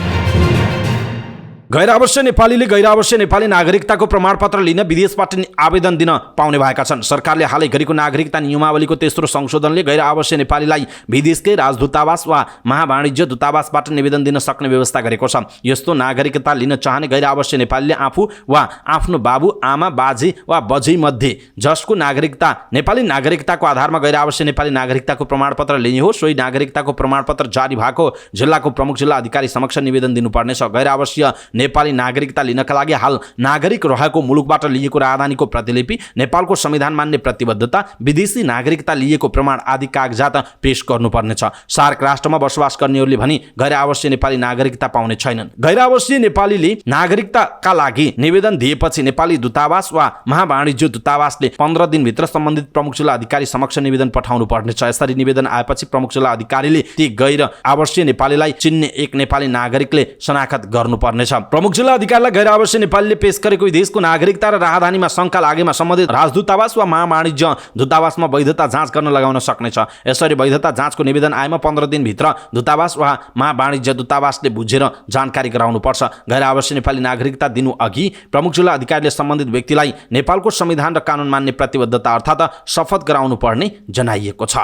गैर आवासीय नेपालीले गैर आवासीय नेपाली नागरिकताको प्रमाणपत्र लिन विदेशबाट आवेदन दिन पाउने भएका छन्। सरकारले हालै गरेको नागरिकता नियमावलीको तेस्रो संशोधनले गैर आवासीय नेपालीलाई विदेशकै राजदूतावास वा महावाणिज्य दूतावासबाट निवेदन दिन सक्ने व्यवस्था गरेको छ। यस्तो नागरिकता लिन चाहने गैर आवासीय नेपालीले आफू वा आफ्नो बाबु आमा बाजे वा बजै मध्ये जसको नागरिकता नेपाली नागरिकताको आधारमा गैर आवासीय नेपाली नागरिकताको प्रमाणपत्र लिने हो, सोही नागरिकताको प्रमाणपत्र जारी भएको जिल्लाको प्रमुख जिल्ला अधिकारी समक्ष निवेदन दिनुपर्नेछ। गैर आवासीय नेपाली नागरिकता लिनका लागि हाल नागरिक रहेको मुलुकबाट लिएको राजधानीको प्रतिलिपि, नेपालको संविधान मान्ने प्रतिबद्धता, विदेशी नागरिकता लिएको प्रमाण आदि कागजात पेश गर्नुपर्नेछ। सार्क राष्ट्रमा बसोबास गर्नेहरूले भने गैर आवासीय नेपाली नागरिकता पाउने छैनन्। गैर आवासीय नेपालीले नागरिकताका लागि निवेदन दिएपछि नेपाली दूतावास वा महावाणिज्य दूतावासले 15 दिनभित्र सम्बन्धित प्रमुख जिल्ला अधिकारी समक्ष निवेदन पठाउनु पर्नेछ। यसरी निवेदन आएपछि प्रमुख जिल्ला अधिकारीले ती गैर आवासीय नेपालीलाई चिन्ने एक नेपाली नागरिकले शनाखत गर्नुपर्नेछ। प्रमुख जिल्ला अधिकारीलाई गैर आवासीय नेपालीले पेश गरेको विदेशको नागरिकता र राजधानीमा शंका लागेमा सम्बन्धित राजदूतावास वा महावाणिज्य दूतावासमा वैधता जाँच गर्न लगाउन सक्नेछ। यसरी वैधता जाँचको निवेदन आएमा 15 दिनभित्र दूतावास वा महावाणिज्य दूतावासले बुझेर जानकारी गराउनुपर्छ। गैर आवासीय नेपाली नागरिकता दिनु अघि प्रमुख जिल्ला अधिकारीले सम्बन्धित व्यक्तिलाई नेपालको संविधान र कानुन मान्ने प्रतिबद्धता अर्थात् शपथ गराउनु पर्ने जनाइएको छ।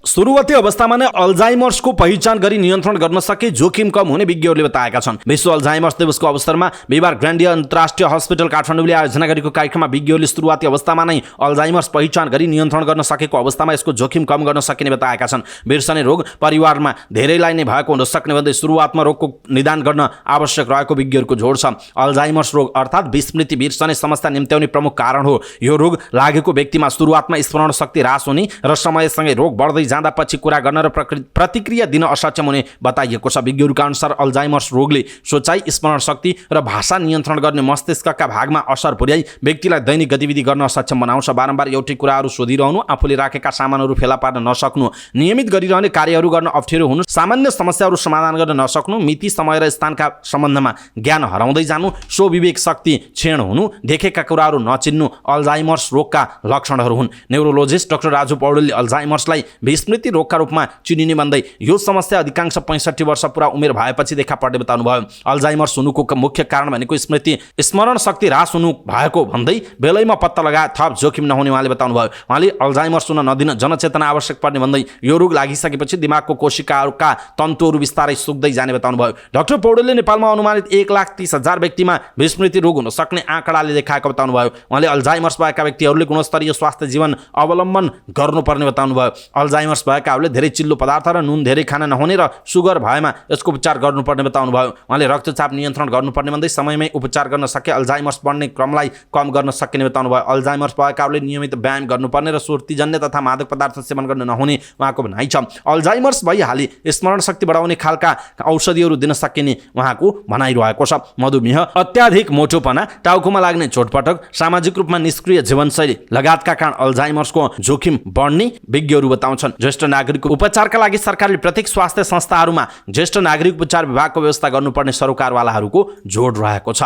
सुरुवाती अवस्थामा नै अल्जाइमर्सको पहिचान गरी नियन्त्रण गर्न सके जोखिम कम हुने विज्ञहरूले बताएका छन्। विश्व अल्जाइमर्स दिवसको अवसरमा बिहिबार ग्रान्डिया अन्तर्राष्ट्रिय हस्पिटल काठमाडौँले आयोजना गरेको कार्यक्रममा विज्ञहरूले सुरुवाती अवस्थामा नै अल्जाइमर्स पहिचान गरी नियन्त्रण गर्न सकेको अवस्थामा यसको जोखिम कम गर्न सकिने बताएका छन्। बिर्सने रोग परिवारमा धेरैलाई नै भएको हुन सक्ने भन्दै सुरुवातमा रोगको निदान गर्न आवश्यक रहेको विज्ञहरूको जोड छ। अल्जाइमर्स रोग अर्थात् विस्मृति बिर्सने समस्या निम्त्याउने प्रमुख कारण हो। यो रोग लागेको व्यक्तिमा सुरुवातमा स्मरण शक्ति ह्रास हुने र समयसँगै रोग बढ्दै जाँदा पछि कुरा गर्न र प्रतिक्रिया दिन असक्षम हुने बताइएको छ। विज्ञहरूका अनुसार अल्जाइमर्स रोगले सोचाइ, स्मरण शक्ति र भाषा नियन्त्रण गर्ने मस्तिष्कका भागमा असर पुर्याई व्यक्तिलाई दैनिक गतिविधि गर्न असक्षम बनाउँछ। बारम्बार एउटै कुराहरू सोधिरहनु, आफूले राखेका सामानहरू फेला पार्न नसक्नु, नियमित गरिरहने कार्यहरू गर्न अप्ठ्यारो हुनु, सामान्य समस्याहरू समाधान गर्न नसक्नु, मिति, समय र स्थानका सम्बन्धमा ज्ञान हराउँदै जानु, स्वविवेक शक्ति क्षीण हुनु, देखेका कुराहरू नचिन्नु अल्जाइमर्स रोगका लक्षणहरू हुन्। न्युरोलोजिस्ट डाक्टर राजु पौडेलले अल्जाइमर्सलाई स्मृति रोगका रूपमा चिनिने भन्दै यो समस्या अधिकांश 65 वर्ष पुरा उमेर भएपछि देखा पर्ने बताउनुभयो। अल्जाइमर्स हुनुको मुख्य कारण भनेको स्मरण शक्ति ह्रास हुनु भएको भन्दै बेलैमा पत्ता लगाए थप जोखिम नहुने उहाँले बताउनुभयो। उहाँले अल्जाइमर्स हुन नदिन जनचेतना आवश्यक पर्ने भन्दै यो रोग लागिसकेपछि दिमागको कोशिकाहरूका तन्तुहरू बिस्तारै सुक्दै जाने बताउनुभयो। डाक्टर पौडेलले नेपालमा अनुमानित 1,30,000 व्यक्तिमा विस्मृति रोग हुन सक्ने आँकडाले देखाएको बताउनुभयो। उहाँले अल्जाइमर्स भएका व्यक्तिहरूले गुणस्तरीय स्वास्थ्य जीवन अवलम्बन गर्नुपर्ने बताउनुभयो। अल्जाइमर्स भएकाहरूले धेरै चिल्लो पदार्थ र नुन धेरै खान नहुने र सुगर भएमा यसको उपचार गर्नुपर्ने बताउनुभयो। उहाँले रक्तचाप नियन्त्रण गर्नुपर्ने भन्दै समयमै उपचार गर्न सके अल्जाइमर्स बढ्ने क्रमलाई कम गर्न सकिने बताउनुभयो। अल्जाइमर्स भएकाहरूले नियमित व्यायाम गर्नुपर्ने र सुर्तीजन्य तथा मादक पदार्थ सेवन गर्न नहुने उहाँको भनाइ छ। अल्जाइमर्स भइहाले स्मरण शक्ति बढाउने खालका औषधिहरू दिन सकिने उहाँको भनाइरहेको छ। मधुमेह, अत्याधिक मोटोपना, टाउकोमा लाग्ने चोटपटक, सामाजिक रूपमा निष्क्रिय जीवनशैली लगायतका कारण अल्जाइमर्सको जोखिम बढ्ने विज्ञहरू बताउँछन्। ज्येष्ठ नागरिकको उपचारका लागि सरकारले प्रत्येक स्वास्थ्य संस्थाहरूमा ज्येष्ठ नागरिक उपचार विभागको व्यवस्था गर्नुपर्ने सरकारवालाहरूको जोड रहेको छ।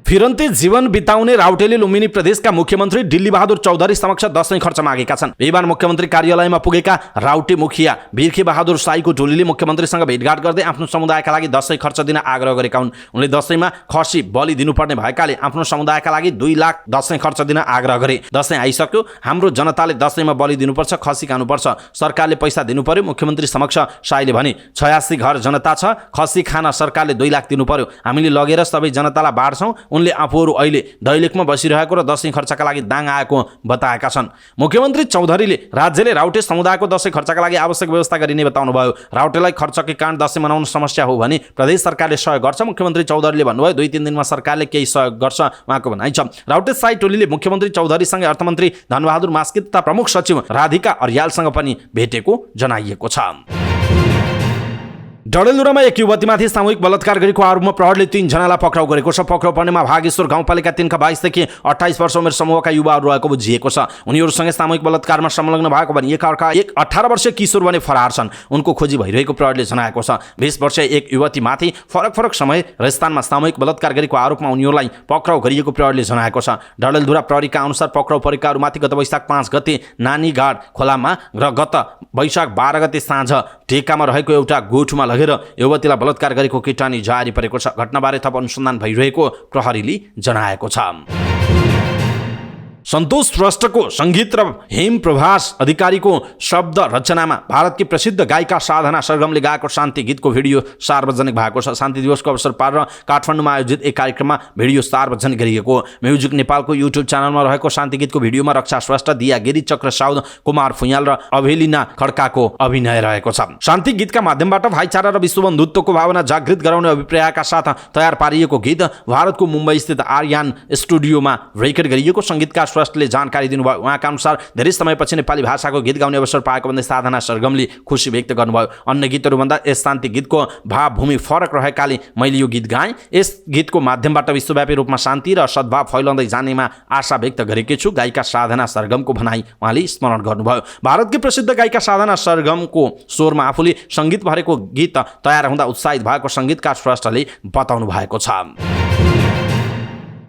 फिरन्ते जीवन बिताउने राउटेले लुम्बिनी प्रदेशका मुख्यमन्त्री डिल्ली बहादुर चौधरी समक्ष दशैं खर्च मागेका छन्। बिहिबार मुख्यमन्त्री कार्यालयमा पुगेका राउटे मुखिया बिर्खे बहादुर साईको टोलीले मुख्यमन्त्रीसँग भेटघाट गर्दै आफ्नो समुदायका लागि दशैं खर्च दिन आग्रह गरेका हुन्। उनले दशैंमा खसी बलि दिनुपर्ने भएकाले आफ्नो समुदायका लागि 2 लाख दशैं खर्च दिन आग्रह गरे। दशैं आइसक्यो, हाम्रो जनताले दशैंमा बलि दिनुपर्छ, खसी खानुपर्छ, सरकारले पैसा दिनु पर्यो। मुख्यमन्त्री समक्ष साईले भने 86 घर जनता छ, खसी खान सरकारले 2 लाख दिनु पर्यो, हामीले लगेर सबै जनतालाई बाँड्छौँ। उनले आफूहरू अहिले दैलेखमा बसिरहेको र दशैं खर्चका लागि दाङ आएको बताएका छन्। मुख्यमन्त्री चौधरीले राज्यले राउटे समुदायको दशैं खर्चका लागि आवश्यक व्यवस्था गरिने बताउनुभयो। राउटेलाई खर्चकै कारण दशैं मनाउन समस्या हो भने प्रदेश सरकारले सहयोग गर्छ। मुख्यमन्त्री चौधरीले भन्नुभयो 2-3 दिनमा सरकारले केही सहयोग गर्छ उहाँको भनाइ छ। राउटे साई टोलीले मुख्यमन्त्री चौधरीसँगै अर्थमन्त्री धनबहादुर मास्की तथा प्रमुख सचिव राधिका अर्यालसँग पनि भेटेको जनाइएको छ। डडेलधुरामा एक युवतीमाथि सामूहिक बलात्कार गरेको आरोपमा प्रहरीले 3 जनालाई पक्राउ गरेको छ। पक्राउ पर्नेमा भागेश्वर गाउँपालिका 3 का 22 देखि 28 वर्ष उमेर समूहका युवाहरू रहेको बुझिएको छ। उनीहरूसँगै सामूहिक बलात्कारमा संलग्न भएको भनिएका अर्का एक 18 वर्षीय किशोर भने फरार छन्। उनको खोजी भइरहेको प्रहरीले जनाएको छ। 20 वर्षीय एक युवतीमाथि फरक समय र स्थानमा सामूहिक बलात्कार गरेको आरोपमा उनीहरूलाई पक्राउ गरिएको प्रहरीले जनाएको छ। डडेलधुरा प्रहरीका अनुसार पक्राउ परेकाहरूमाथि गत वैशाख 5 गते नानीघाट खोलामा र गत वैशाख 12 गते साँझ टेकामा रहेको एउटा गोठमा लगेर युवतीलाई बलात्कार गरेको किटानी जारी परेको छ। घटनाबारे थप अनुसन्धान भइरहेको प्रहरीले जनाएको छ। सन्तोष श्रेष्ठको सङ्गीत र हेम प्रभास अधिकारीको शब्द रचनामा भारतकी प्रसिद्ध गायिका साधना सरगमले गाएको शान्ति गीतको भिडियो सार्वजनिक भएको छ। शान्ति दिवसको अवसर पारेर काठमाडौँमा आयोजित एक कार्यक्रममा भिडियो सार्वजनिक गरिएको। म्युजिक नेपालको युट्युब च्यानलमा रहेको शान्ति गीतको भिडियोमा रक्षा श्रेष्ठ, दिया गिरी, चक्र साउद, कुमार फुयाल र अभेलिना खड्काको अभिनय रहेको छ। शान्ति गीतका माध्यमबाट भाइचारा र विश्वबन्धुत्वको भावना जागृत गराउने अभिप्रायका साथ तयार पारिएको गीत भारतको मुम्बई स्थित आर्यन स्टुडियोमा रेकर्ड गरिएको सङ्गीतकार श्रेष्ठले जानकारी दिनुभयो। उहाँका अनुसार धेरै समयपछि नेपाली भाषाको गीत गाउने अवसर पाएको भन्दै साधना सरगमले खुसी व्यक्त गर्नुभयो। अन्य गीतहरूभन्दा यस शान्ति गीतको भावभूमि फरक रहेकाले मैले यो गीत गाएँ। यस गीतको माध्यमबाट विश्वव्यापी रूपमा शान्ति र सद्भाव फैलाउँदै जानेमा आशा व्यक्त गरेकी छु, गायिका साधना सरगमको भनाई उहाँले स्मरण गर्नुभयो। भारतकी प्रसिद्ध गायिका साधना सरगमको स्वरमा आफूले सङ्गीत भरेको गीत तयार हुँदा उत्साहित भएको सङ्गीतकार श्रेष्ठले बताउनु भएको छ।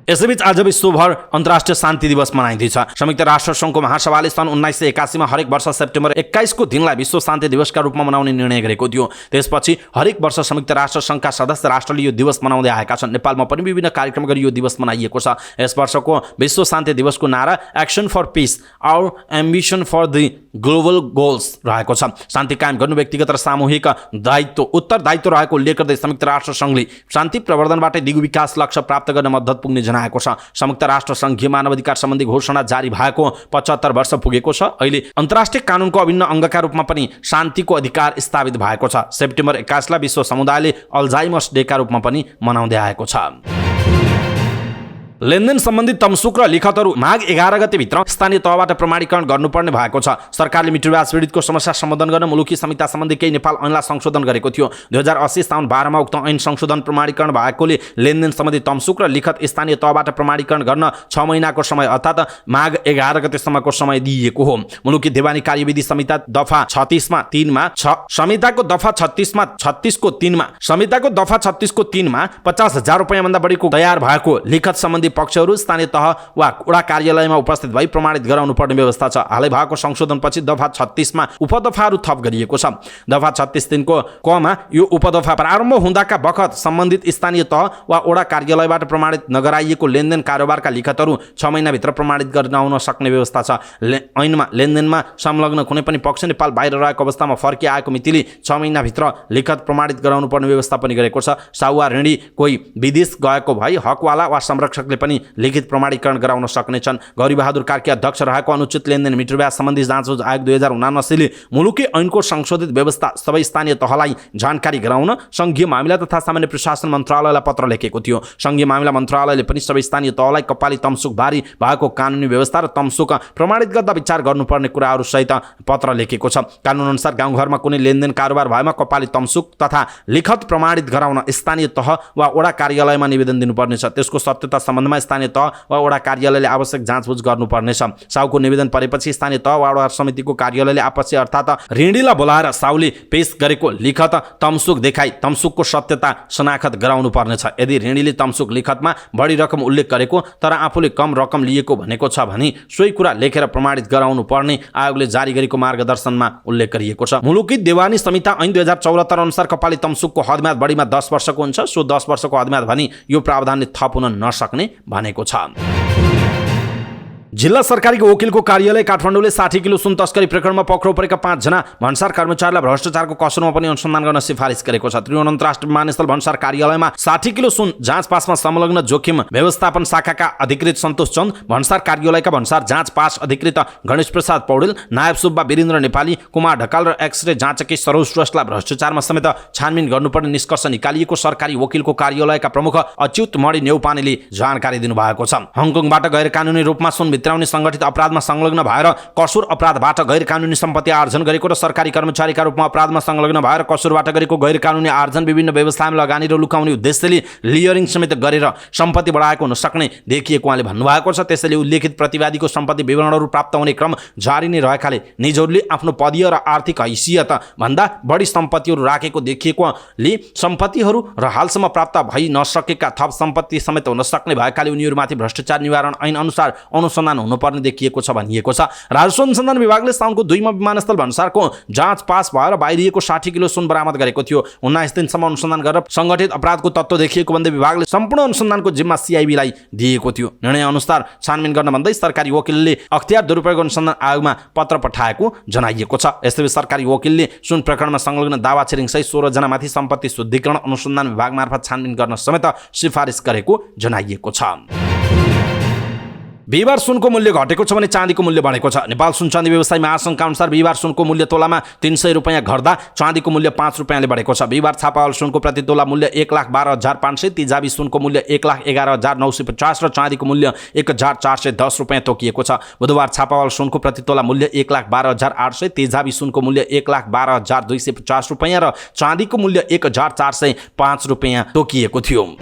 यसैबीच आज विश्वभर अन्तर्राष्ट्रिय शान्ति दिवस मनाइँदैछ। संयुक्त राष्ट्र सङ्घको महासभाले सन् 1981 हरेक वर्ष सेप्टेम्बर 21 को दिनलाई विश्व शान्ति दिवसका रूपमा मनाउने निर्णय गरेको थियो। त्यसपछि हरेक वर्ष संयुक्त राष्ट्र सङ्घका सदस्य राष्ट्रले यो दिवस मनाउँदै आएका छन्। नेपालमा पनि विभिन्न कार्यक्रम गरी यो दिवस मनाइएको छ। यस वर्षको विश्व शान्ति दिवसको नारा action for peace, our ambition for the global goals रहेको छ। शान्ति कायम गर्नु व्यक्तिगत र सामूहिक दायित्व उत्तरदायित्व रहेको उल्लेख गर्दै संयुक्त राष्ट्र सङ्घले शान्ति प्रवर्धनबाट दिगो विकास लक्ष्य प्राप्त गर्न मद्दत पुग्ने जनाएको छ। संयुक्त राष्ट्र सङ्घीय मानवाधिकार सम्बन्धी घोषणा जारी भएको 75 वर्ष पुगेको छ। अहिले अन्तर्राष्ट्रिय कानुनको अभिन्न अङ्गका रूपमा पनि शान्तिको अधिकार स्थापित भएको छ। सेप्टेम्बर 21 लाई विश्व समुदायले अल्जाइमर्स डेका रूपमा पनि मनाउँदै आएको छ। लेनदेन सम्बन्धी तमसुक र लिखतहरू माघ 11 गतेभित्र स्थानीय तहबाट प्रमाणीकरण गर्नुपर्ने भएको छ। सरकारले मित्रवास पीडितको समस्या सम्बोधन गर्न मुलुकी संहिता सम्बन्धी केही नेपाल ऐनलाई संशोधन गरेको थियो। 2080 साउन 12 मा उक्त ऐन संशोधन प्रमाणीकरण भएकोले लेनदेन सम्बन्धी तमसुक र लिखत स्थानीय तहबाट प्रमाणीकरण गर्न 6 महिनाको समय अर्थात् माघ 11 गतेसम्मको समय दिइएको हो। मुलुकी देवानी कार्यविधि संहिता दफा 36 मा 3 मा संहिताको दफा 36 मा 36 को 3 मा संहिताको दफा 36 को 3 मा 50,000 रुपैयाँ भन्दा बढीको तयार भएको लिखत सम्बन्धी पक्षहरू स्थानीय तह वा वडा कार्यालयमा उपस्थित भई प्रमाणित गराउनु पर्ने व्यवस्था छ। हालै भएको संशोधनपछि दफा 36 मा उपदफाहरू थप गरिएको छ। दफा 36 3 को क मा यो उपदफा प्रारम्भ हुँदाका बखत सम्बन्धित स्थानीय तह वा वडा कार्यालयबाट प्रमाणित नगराइएको लेनदेन कारोबारका लिखतहरू 6 महिनाभित्र प्रमाणित गर्न सक्ने व्यवस्था छ। ऐनमा लेनदेनमा संलग्न कुनै पनि पक्ष नेपाल बाहिर रहेको अवस्थामा फर्किआएको मितिले 6 महिनाभित्र लिखत प्रमाणित गराउनु पर्ने व्यवस्था पनि गरेको छ। साउवा ऋणी कोही विदेश गएको भई हकवाला वा संरक्षकले पनि लिखित प्रमाणीकरण गराउन सक्नेछन्। गौरीबहादुर कार्की अध्यक्ष रहेको अनुचित लेनदेन मित्रव्याज सम्बन्धी जाँच आयोग 2079 ले मुलुकी ऐनको संशोधित व्यवस्था सबै स्थानीय तहलाई जानकारी गराउन संघीय मामिला तथा सामान्य प्रशासन मन्त्रालयलाई पत्र लेखेको थियो। संघीय मामिला मन्त्रालयले पनि सबै स्थानीय तहलाई कपाली तमसुक बारी भएको कानुनी व्यवस्था र तमसुक प्रमाणित गर्दा विचार गर्नुपर्ने कुराहरू सहित पत्र लेखेको छ। कानुन अनुसार गाउँघरमा कुनै लेनदेन कारोबार भएमा कपाली तमसुक तथा लिखत प्रमाणित गराउन स्थानीय तह वा वडा कार्यालयमा निवेदन दिनुपर्नेछ। त्यसको सत्यता सम्बन्धमा स्थानीय तह वा वडा कार्यालयले आवश्यक जाँचबुझ गर्नुपर्नेछ। साउको निवेदन परेपछि स्थानीय तह वा वडा समितिको कार्यालयले आपसी अर्थात् ऋणीलाई बोलाएर साउले पेश गरेको लिखत तमसुक देखाई तमसुकको सत्यता शनाखत गराउनु पर्नेछ। यदि ऋणीले तमसुक लिखतमा बढी रकम उल्लेख गरेको तर आफूले कम रकम लिएको भनेको छ भने सोही कुरा लेखेर प्रमाणित गराउनु पर्ने आयोगले जारी गरेको मार्गदर्शनमा उल्लेख गरिएको छ। मुलुकी देवानी संहिता ऐन 2074 अनुसार कपाली तमसुकको हदम्याद बढीमा 10 वर्षको हुन्छ। सो 10 वर्षको हदम्याद भनी यो प्रावधानले थप हुन नसक्ने भनेको छ। जिल्ला सरकारीको वकिलको कार्यालय काठमाडौँले 60 किलो सुन तस्करी प्रकरणमा पक्राउ परेका 5 जना भन्सार कर्मचारीलाई भ्रष्टाचारको कसुरमा पनि अनुसन्धान गर्न सिफारिस गरेको छ। त्रिभुवन अन्तर्राष्ट्रिय विमानस्थल भन्सार कार्यालयमा 60 किलो सुन जाँच पासमा संलग्न जोखिम व्यवस्थापन शाखाका अधिकृत सन्तोष चन्द, भन्सार कार्यालयका भन्सार जाँच पास अधिकृत गणेश प्रसाद पौडेल, नायब सुब्बा वीरेन्द्र नेपाली, कुमार ढकाल र एक्सरे जाँचकी सरोज श्रेष्ठलाई भ्रष्टाचारमा समेत छानबिन गर्नुपर्ने निष्कर्ष निकालिएको सरकारी वकिलको कार्यालयका प्रमुख अच्युत मणि नेउपानेले जानकारी दिनुभएको छ। हङकङबाट गैर कानुनी रूपमा सुन भित्राउने संगठित अपराधमा संलग्न भएर कसुर अपराधबाट गैर कानुनी सम्पत्ति आर्जन गरेको र सरकारी कर्मचारीका रूपमा अपराधमा संलग्न भएर कसुरबाट गरेको गैर कानुनी आर्जन विभिन्न व्यवसायमा लगानी र लुकाउने उद्देश्यले लियरिङ समेत गरेर सम्पत्ति बढाएको हुन सक्ने देखिएको उहाँले भन्नुभएको छ। त्यसैले उल्लेखित प्रतिवादीको सम्पत्ति विवरणहरू प्राप्त हुने क्रम जारी नै रहेकाले निजहरूले आफ्नो पदीय र आर्थिक हैसियत भन्दा बढी सम्पत्तिहरू राखेको देखिएकोले सम्पत्तिहरू र हालसम्म प्राप्त भइ नसकेका थप सम्पत्ति समेत हुन सक्ने भएकाले उनीहरूमाथि भ्रष्टाचार निवारण ऐन अनुसार अनुसन्धान अनुसन्धान हुनुपर्ने देखिएको छ भनिएको छ। राजस्व अनुसन्धान विभागले साउनको 2 मा विमानस्थल भन्सारको जाँच पास भएर बाहिरिएको 60 किलो सुन बरामद गरेको थियो। 19 दिनसम्म अनुसन्धान गरेर संगठित अपराधको तत्त्व देखिएको भन्दै विभागले सम्पूर्ण अनुसन्धानको जिम्मा सीआईबीलाई दिएको थियो। निर्णय अनुसार छानबिन गर्न भन्दै सरकारी वकिलले अख्तियार दुरुपयोग अनुसन्धान आयोगमा पत्र पठाएको जनाइएको छ। यसैबीच सरकारी वकिलले सुन प्रकरणमा संलग्न दावा छिरिङ सहित 16 जनामाथि सम्पत्ति शुद्धिकरण अनुसन्धान विभाग मार्फत छानबिन गर्न समेत सिफारिस गरेको जनाइएको छ। बिहिबार सुनको मूल्य घटेको छ भने चाँदीको मूल्य बढेको छ। नेपाल सुन चाँदी व्यवसायी महासङ्घका अनुसार बिहिबार सुनको मूल्य तोलामा 300 रुपैयाँ घट्दा चाँदीको मूल्य 5 रुपैयाँले बढेको छ। बिहिबार छापावाल सुनको प्रति तोला मूल्य 1,12,500, तेजाबी सुनको मूल्य 1,11,950 र चाँदीको मूल्य 1,410 रुपैयाँ तोकिएको छ। बुधबार छापावाल सुनको प्रति तोला मूल्य 1,12,800, तेजाबी सुनको मूल्य 1,12,250 रुपैयाँ र चाँदीको मूल्य 1,405 रुपैयाँ तोकिएको थियो।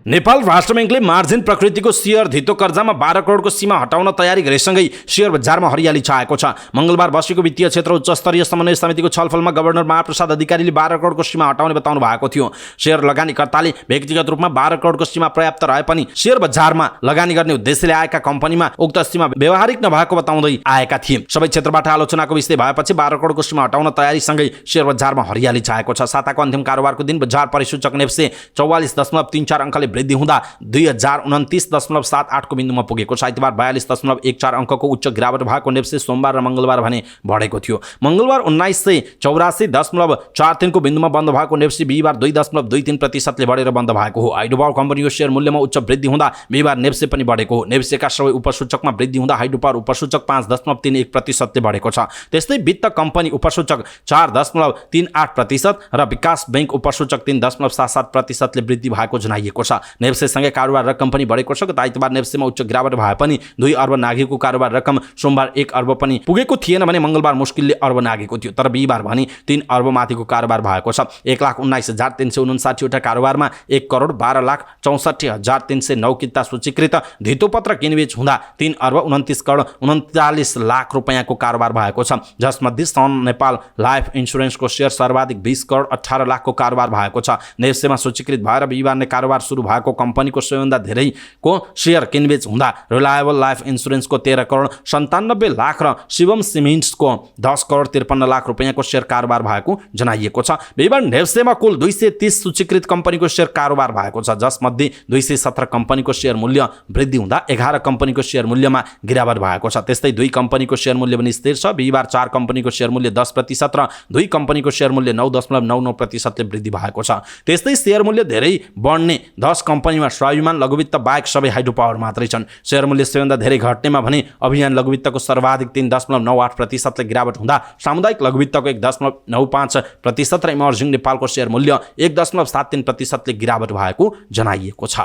नेपाल राष्ट्र बैंकले मार्जिन प्रकृतिको शेयर धितो कर्जामा 12 करोडको सीमा हटाउन तयारी गरेसँगै शेयर बजारमा हरियाली छाएको छ। मंगलबार बसेको वित्तीय क्षेत्र उच्च स्तरीय समन्वय समितिको छलफलमा गभर्नर महाप्रसाद अधिकारीले 12 करोडको सीमा हटाउने बताउनु भएको थियो। शेयर लगानीकर्ताले व्यक्तिगत रूपमा 12 करोडको सीमा पर्याप्त रहे पनि शेयर बजारमा लगानी गर्ने उद्देश्यले आएका कम्पनीमा उक्त सीमा व्यवहारिक नभएको बताउँदै आएका थिए। सबै क्षेत्रबाट आलोचनाको विषय भएपछि 12 करोडको सीमा हटाउन तयारीसँगै शेयर बजारमा हरियाली छाएको छ। साताको अन्तिम कारोबारको दिन बजार परिसूचक नेप्से 44.34 अङ्कले वृद्धि हुँदा 2029.78 को बिन्दुमा पुगेको छ। आइतबार 42.14 अङ्कको उच्च गिरावट भएको नेप्से सोमबार र मंगलबार भने बढेको थियो। मंगलबार 1984.43 को बिन्दुमा बन्द भएको नेप्से बिहिबार 2.23% बढेर बन्द भएको हो। हाइड्रोपावर कम्पनीको शेयर मूल्यमा उच्च वृद्धि हुँदा बिहिबार नेप्से पनि बढेको हो। नेप्सेका सबै उपसूचकमा वृद्धि हुँदा हाइड्रोपावर उपसूचक 5.31% बढेको छ। त्यस्तै वित्त कम्पनी उपसूचक 4.38% र विकास बैंक उपसूचक 3.77% ले वृद्धि भएको जनाइएको छ। नेप्सेसँगै कारोबार रकम पनि बढेको छ। गत आइतबार नेप्सेमा उच्च गिरावट भए पनि 2 अर्ब नाघेको कारोबार रकम सोमबार 1 अर्ब पनि पुगेको थिएन भने मंगलबार मुस्किलले अर्ब नाघेको थियो। तर बिहिबार भने 3 अर्ब माथिको कारोबार भएको छ। 1,19,359 वटा कारोबारमा 1,12,64,309 किता सूचीकृत धितोपत्र किनबेच हुँदा 3 अर्ब 29 करोड 39 लाख रुपैयाँको कारोबार भएको छ। जसमध्ये सन नेपाल लाइफ इन्स्योरेन्सको शेयर सर्वाधिक 20 करोड 18 लाखको कारोबार भएको छ। नेप्सेमा सूचीकृत भएर बिहिबार नै कारोबार सुरु भएको कम्पनीको सबैभन्दा धेरैको शेयर किनबेच हुँदा रिलायबल लाइफ इन्स्योरेन्सको 13 करोड 97 लाख र शिवम सिमेन्ट्सको 10 करोड 53 लाख रुपैयाँको शेयर कारोबार भएको जनाइएको छ। बिहिबार नेप्सेमा कुल 230 सूचीकृत कम्पनीको शेयर कारोबार भएको छ। जसमध्ये 217 कम्पनीको शेयर मूल्य वृद्धि हुँदा 11 कम्पनीको शेयर मूल्यमा गिरावट भएको छ। त्यस्तै 2 कम्पनीको शेयर मूल्य पनि स्थिर छ। बिहिबार 4 कम्पनीको शेयर मूल्य 10% र 2 कम्पनीको शेयर मूल्य 9.99% ले वृद्धि भएको छ। त्यस्तै शेयर मूल्य धेरै बढ्ने 10 कम्पनीमा स्वाभिमान लघुवित्त बाहेक सबै हाइड्रो पावर मात्रै छन्। शेयर मूल्य सबैभन्दा धेरै घट्नेमा भने अभियान लघुवित्तको सर्वाधिक 3.98% ले गिरावट हुँदा सामुदायिक लघुवित्तको 1.95% र इमर्जिङ नेपालको शेयर मूल्य 1.73% ले गिरावट भएको जनाइएको छ।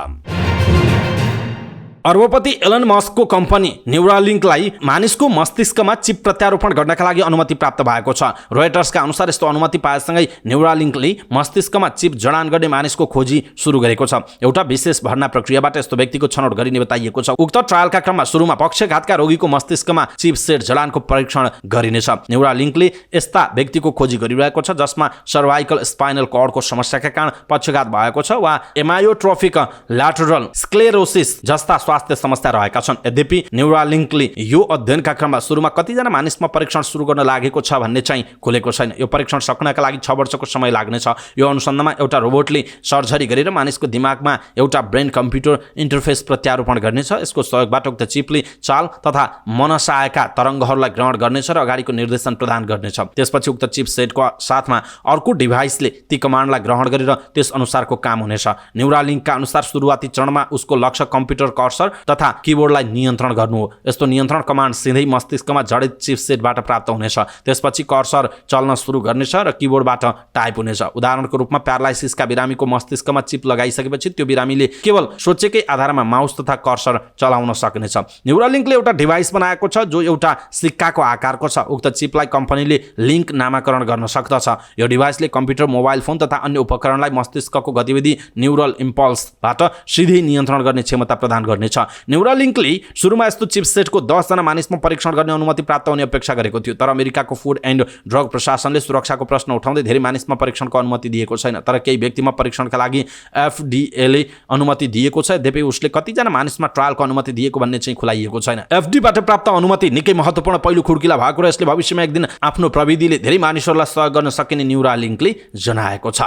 अर्बपति एलन मस्कको कम्पनी न्यूरालिङ्कलाई मानिसको मस्तिष्कमा चिप प्रत्यारोपण गर्नका लागि अनुमति प्राप्त भएको छ। रोयटर्सका अनुसार यस्तो अनुमति पाएसँगै न्यूरालिङ्कले मस्तिष्कमा चिप जडान गर्ने मानिसको खोजी सुरु गरेको छ। एउटा विशेष भर्ना प्रक्रियाबाट यस्तो व्यक्तिको छनौट गरिने बताइएको छ। उक्त ट्रायलका क्रममा सुरुमा पक्षघातका रोगीको मस्तिष्कमा चिप सेट जडानको परीक्षण गरिनेछ। न्यूरालिङ्कले यस्ता व्यक्तिको खोजी गरिरहेको छ जसमा सर्वाइकल स्पाइनल कर्डको समस्याका कारण पक्षघात भएको छ वा एमायोट्रोफिक ल्याटरल स्क्लेरोसिस जस्ता स्वास्थ्य समस्या रहेका छन्। यद्यपि न्यूरालिङ्कले यो अध्ययनका क्रममा सुरुमा कतिजना मानिसमा परीक्षण सुरु गर्न लागेको छ भन्ने चाहिँ खुलेको छैन। यो परीक्षण सक्नका लागि 6 वर्षको समय लाग्नेछ। यो अनुसन्धानमा एउटा रोबोटले सर्जरी गरेर मानिसको दिमागमा एउटा ब्रेन कम्प्युटर इन्टरफेस प्रत्यारोपण गर्नेछ। यसको सहयोगबाट उक्त चिपले चाल तथा मनसायका तरङ्गहरूलाई ग्रहण गर्नेछ र अगाडिको निर्देशन प्रदान गर्नेछ। त्यसपछि उक्त चिप सेटको साथमा अर्को डिभाइसले ती कमान्डलाई ग्रहण गरेर त्यस अनुसारको काम हुनेछ। न्यूरालिङ्कका अनुसार सुरुवाती चरणमा उसको लक्ष्य कम्प्युटर कर्सर तथा किबोर्डलाई नियन्त्रण गर्नु हो। यस्तो नियन्त्रण कमान्ड सिधै मस्तिष्कमा जडित चिपसेटबाट प्राप्त हुनेछ। त्यसपछि कर्सर चल्न सुरु गर्नेछ र किबोर्डबाट टाइप हुनेछ। उदाहरणको रूपमा प्यारालाइसिसका बिरामीको मस्तिष्कमा चिप लगाइसकेपछि त्यो बिरामीले केवल सोचेकै आधारमा माउस तथा कर्सर चलाउन सक्नेछ। न्यूरालिङ्कले एउटा डिभाइस बनाएको छ जो एउटा सिक्काको आकारको छ। उक्त चिपलाई कम्पनीले लिङ्क नामाकरण गर्न सक्दछ। यो डिभाइसले कम्प्युटर, मोबाइल फोन तथा अन्य उपकरणलाई मस्तिष्कको गतिविधि न्यूरल इम्पल्सबाट सिधै नियन्त्रण गर्ने क्षमता प्रदान गर्नेछ। छ। न्युरालिङ्कले सुरुमा यस्तो चिपसेटको 10 जना मानिसमा परीक्षण गर्ने अनुमति प्राप्त हुने अपेक्षा गरेको थियो, तर अमेरिकाको फुड एन्ड ड्रग प्रशासनले सुरक्षाको प्रश्न उठाउँदै धेरै मानिसमा परीक्षणको अनुमति दिएको छैन। तर केही व्यक्तिमा परीक्षणका लागि एफडीएले अनुमति दिएको छ। यद्यपि उसले कतिजना मानिसमा ट्रायलको अनुमति दिएको भन्ने चाहिँ खुलाइएको छैन। एफडीबाट प्राप्त अनुमति निकै महत्त्वपूर्ण पहिलो खुड्किला भएको र यसले भविष्यमा एक दिन आफ्नो प्रविधिले धेरै मानिसहरूलाई सहयोग गर्न सकिने न्युरालिङ्कले जनाएको छ।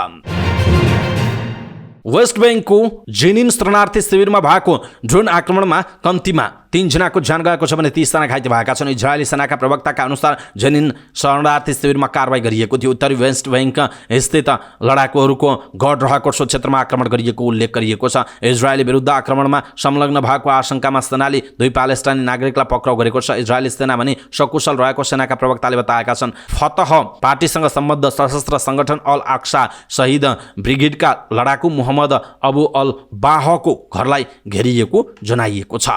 वेस्ट बैंकको जेनिन शरणार्थी शिविरमा भएको ड्रोन आक्रमणमा कम्तीमा 3 जनाको ज्यान गएको छ भने 30 जना घाइते भएका छन्। इजरायली सेनाका प्रवक्ताका अनुसार जेनिन शरणार्थी शिविरमा कारवाही गरिएको थियो। उत्तरी वेस्ट बैंक स्थित लडाकुहरूको गढ रहेको सो क्षेत्रमा आक्रमण गरिएको उल्लेख गरिएको छ। इजरायली विरुद्ध आक्रमणमा संलग्न भएको आशंकामा सेनाले 2 प्यालेस्टाइनी नागरिकलाई पक्राउ गरेको छ। इजरायली सेना भने सकुशल रहेको सेनाका प्रवक्ताले बताएका छन्। फतह पार्टीसँग सम्बद्ध सशस्त्र संगठन अल अक्सा शहीद ब्रिगेडका लडाकु मोहम्मद अबु अल बाहको घरलाई घेरिएको जनाइएको छ।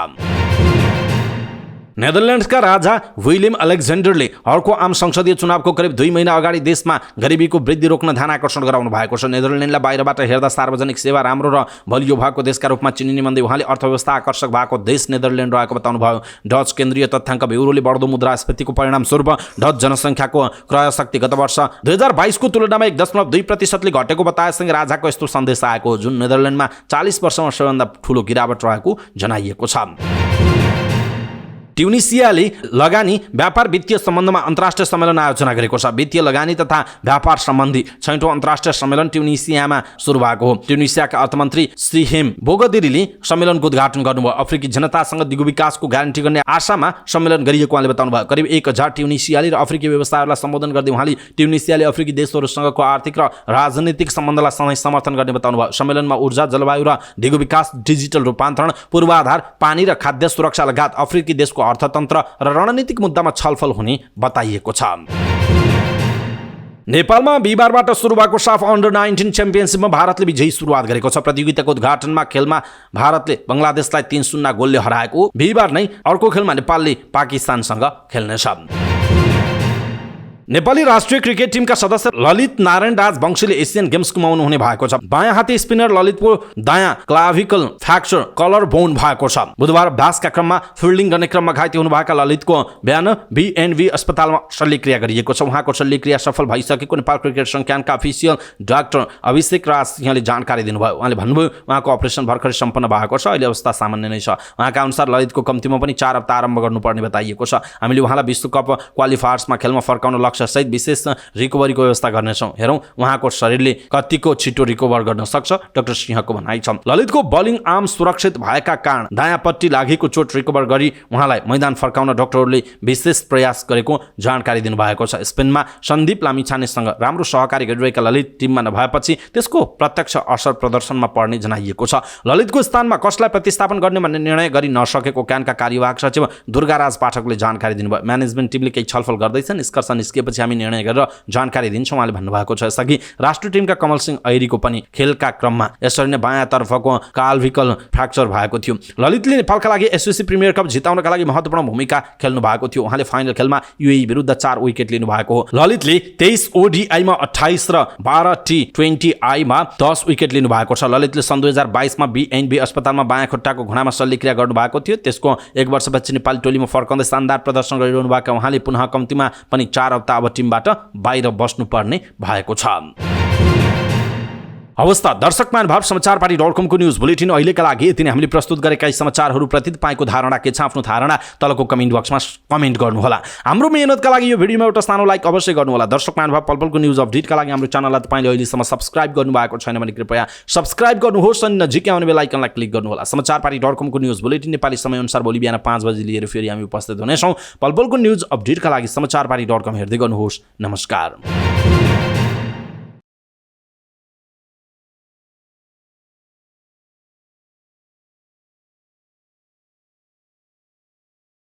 नेदरल्यान्ड्सका राजा विलियम अलेक्जेन्डरले अर्को आम संसदीय चुनावको करिब 2 महिना अगाडि देशमा गरिबीको वृद्धि रोक्न ध्यान आकर्षण गराउनु भएको छ। नेदरल्यान्डलाई बाहिरबाट हेर्दा सार्वजनिक सेवा राम्रो र बलियो भएको देशका रूपमा चिनिने भन्दै उहाँले अर्थव्यवस्था आकर्षक भएको देश नेदरल्यान्ड रहेको बताउनुभयो। डच केन्द्रीय तथ्याङ्क ब्युरोले बढ्दो मुद्रास्फीतिको परिणामस्वरूप डच जनसङ्ख्याको क्रय शक्ति गत वर्ष 2022 को तुलनामा 1.2% घटेको बताएसँगै राजाको यस्तो सन्देश आएको, जुन नेदरल्यान्डमा 40 वर्षमा सबैभन्दा ठूलो गिरावट रहेको जनाइएको छ। ट्युनिसियाले लगानी व्यापार वित्तीय सम्बन्धमा अन्तर्राष्ट्रिय सम्मेलन आयोजना गरेको छ। वित्तीय लगानी तथा व्यापार सम्बन्धी 6औं अन्तर्राष्ट्रिय सम्मेलन ट्युनिसियामा सुरु भएको हो। ट्युनिसियाका अर्थमन्त्री श्रीहेम बोगदिरीले सम्मेलनको उद्घाटन गर्नुभयो। अफ्रिकी जनतासँग दिगो विकासको ग्यारेन्टी गर्ने आशामा सम्मेलन गरिएको उहाँले बताउनुभयो। करिब 1000 ट्युनिसियाली र अफ्रिकी व्यवसायहरूलाई सम्बोधन गर्दै उहाँले ट्युनिसियाले अफ्रिकी देशहरूसँगको आर्थिक र राजनीतिक सम्बन्धलाई सधैँ समर्थन गर्ने बताउनुभयो। सम्मेलनमा ऊर्जा, जलवायु र दिगो विकास, डिजिटल रूपान्तरण, पूर्वाधार, पानी र खाद्य सुरक्षा लगायत अफ्रिकी देशको अर्थतन्त्र र रणनीतिक मुद्दामा छलफल हुने बताइएको छ। नेपालमा बिहिबारबाट सुरु भएको साफ अन्डर 19 च्याम्पियनसिपमा भारतले विजयी सुरुवात गरेको छ। प्रतियोगिताको उद्घाटनमा खेलमा भारतले बङ्गलादेशलाई 3-0 गोलले हराएको। बिहिबार नै अर्को खेलमा नेपालले पाकिस्तानसँग खेल्नेछ। नेपाली राष्ट्रिय क्रिकेट टिमका सदस्य ललित नारायण राजवंशीले एसियन गेम्स गुमाउनु हुने भएको छ। बायाँ हाती स्पिनर ललितको दायाँ क्लाभिकल फ्र्याक्चर कलर बोन भएको छ। बुधबार अभ्यासका क्रममा फिल्डिङ गर्ने क्रममा घाइते हुनुभएका ललितको बिहान बीएनबी अस्पतालमा शल्यक्रिया गरिएको छ। उहाँको शल्यक्रिया सफल भइसकेको नेपाल क्रिकेट संघका अफिसियल डाक्टर अभिषेक राज सिंहले जानकारी दिनुभयो। उहाँले भन्नुभयो उहाँको अपरेसन भर्खरै सम्पन्न भएको छ, अहिले अवस्था सामान्य नै छ। उहाँका अनुसार ललितको कम्तीमा पनि 4 हप्ता आरम्भ गर्नुपर्ने बताइएको छ। हामीले उहाँलाई विश्वकप क्वालिफायर्समा खेलमा फर्काउन सहित विशेष रिकभरीको व्यवस्था गर्नेछौँ। हेरौँ उहाँको शरीरले कतिको छिटो रिकभर गर्न सक्छ, डाक्टर सिंहको भनाइ छ। ललितको बलिङ आर्म सुरक्षित भएका कारण दायाँपट्टि लागेको चोट रिकभर गरी उहाँलाई मैदान फर्काउन डाक्टरहरूले विशेष प्रयास गरेको जानकारी दिनुभएको छ। स्पेनमा सन्दीप लामिछानेसँग राम्रो सहकारी गरिरहेका ललित टिममा नभएपछि त्यसको प्रत्यक्ष असर प्रदर्शनमा पर्ने जनाइएको छ। ललितको स्थानमा कसलाई प्रतिस्थापन गर्ने भन्ने निर्णय गरि नसकेको क्यानका कार्यवाहक सचिव दुर्गाराज पाठकले जानकारी दिनुभयो। म्यानेजमेन्ट टिमले केही छलफल गर्दैछ, निष्कर्ष निस्किएपछि हामी निर्णय गरेर जानकारी दिन्छौँ उहाँले भन्नुभएको छ। यसअघि राष्ट्रिय टिमका कमल सिंह ऐरीको पनि खेलका क्रममा यसरी नै बायाँतर्फको काल्भिकल फ्र्याक्चर भएको थियो। ललितले नेपालका लागि एसएससी प्रिमियर कप जिताउनका लागि महत्त्वपूर्ण भूमिका खेल्नु भएको थियो। उहाँले फाइनल खेलमा युएई विरुद्ध 4 विकेट लिनु भएको हो। ललितले 23 ओडीआईमा 28 र 12 टी20आईमा 10 विकेट लिनु भएको छ। ललितले सन् 2022 मा बीएनबी अस्पतालमा बायाँ खुट्टाको घुँडामा शल्यक्रिया गर्नु भएको थियो। त्यसको 1 वर्षपछि नेपाली टोलीमा फर्काउँदै शानदार प्रदर्शन गरिरहनु भएका उहाँले पुनः कम्तीमा पनि 4 हप्ता अब टिमबाट बाहिर बस्नुपर्ने भएको छ। अवस्था दर्शक महानुभाव समाचारपाटी.com को न्यूज बुलेटिन अहिलेका लागि यति नै। हामीले प्रस्तुत गरेका यी समाचारहरूप्रति तपाईँको धारणा के छ? आफ्नो धारणा तलको कमेन्ट बक्समा कमेन्ट गर्नुहोला। हाम्रो मेहनतका लागि यो भिडियोमा एउटा सानो लाइक अवश्य गर्नुहोला। दर्शक महानुभाव, पलपलको न्यूज अपडेटका लागि हाम्रो च्यानललाई तपाईँले अहिलेसम्म सब्स्क्राइब गर्नुभएको छैन भने कृपया सब्स्क्राइब गर्नुहोस् अनि नजिकै आउने बेल आइकनलाई क्लिक गर्नुहोला। समाचारपाटी.com को न्यूज बुलेटिन नेपाली समयअनुसार भोलि बिहान 5 बजे लिएर फेरि हामी उपस्थित हुनेछौँ। पलपलको न्यूज अपडेटका लागि समाचारपाटी.com हेर्दै गर्नुहोस्। नमस्कार।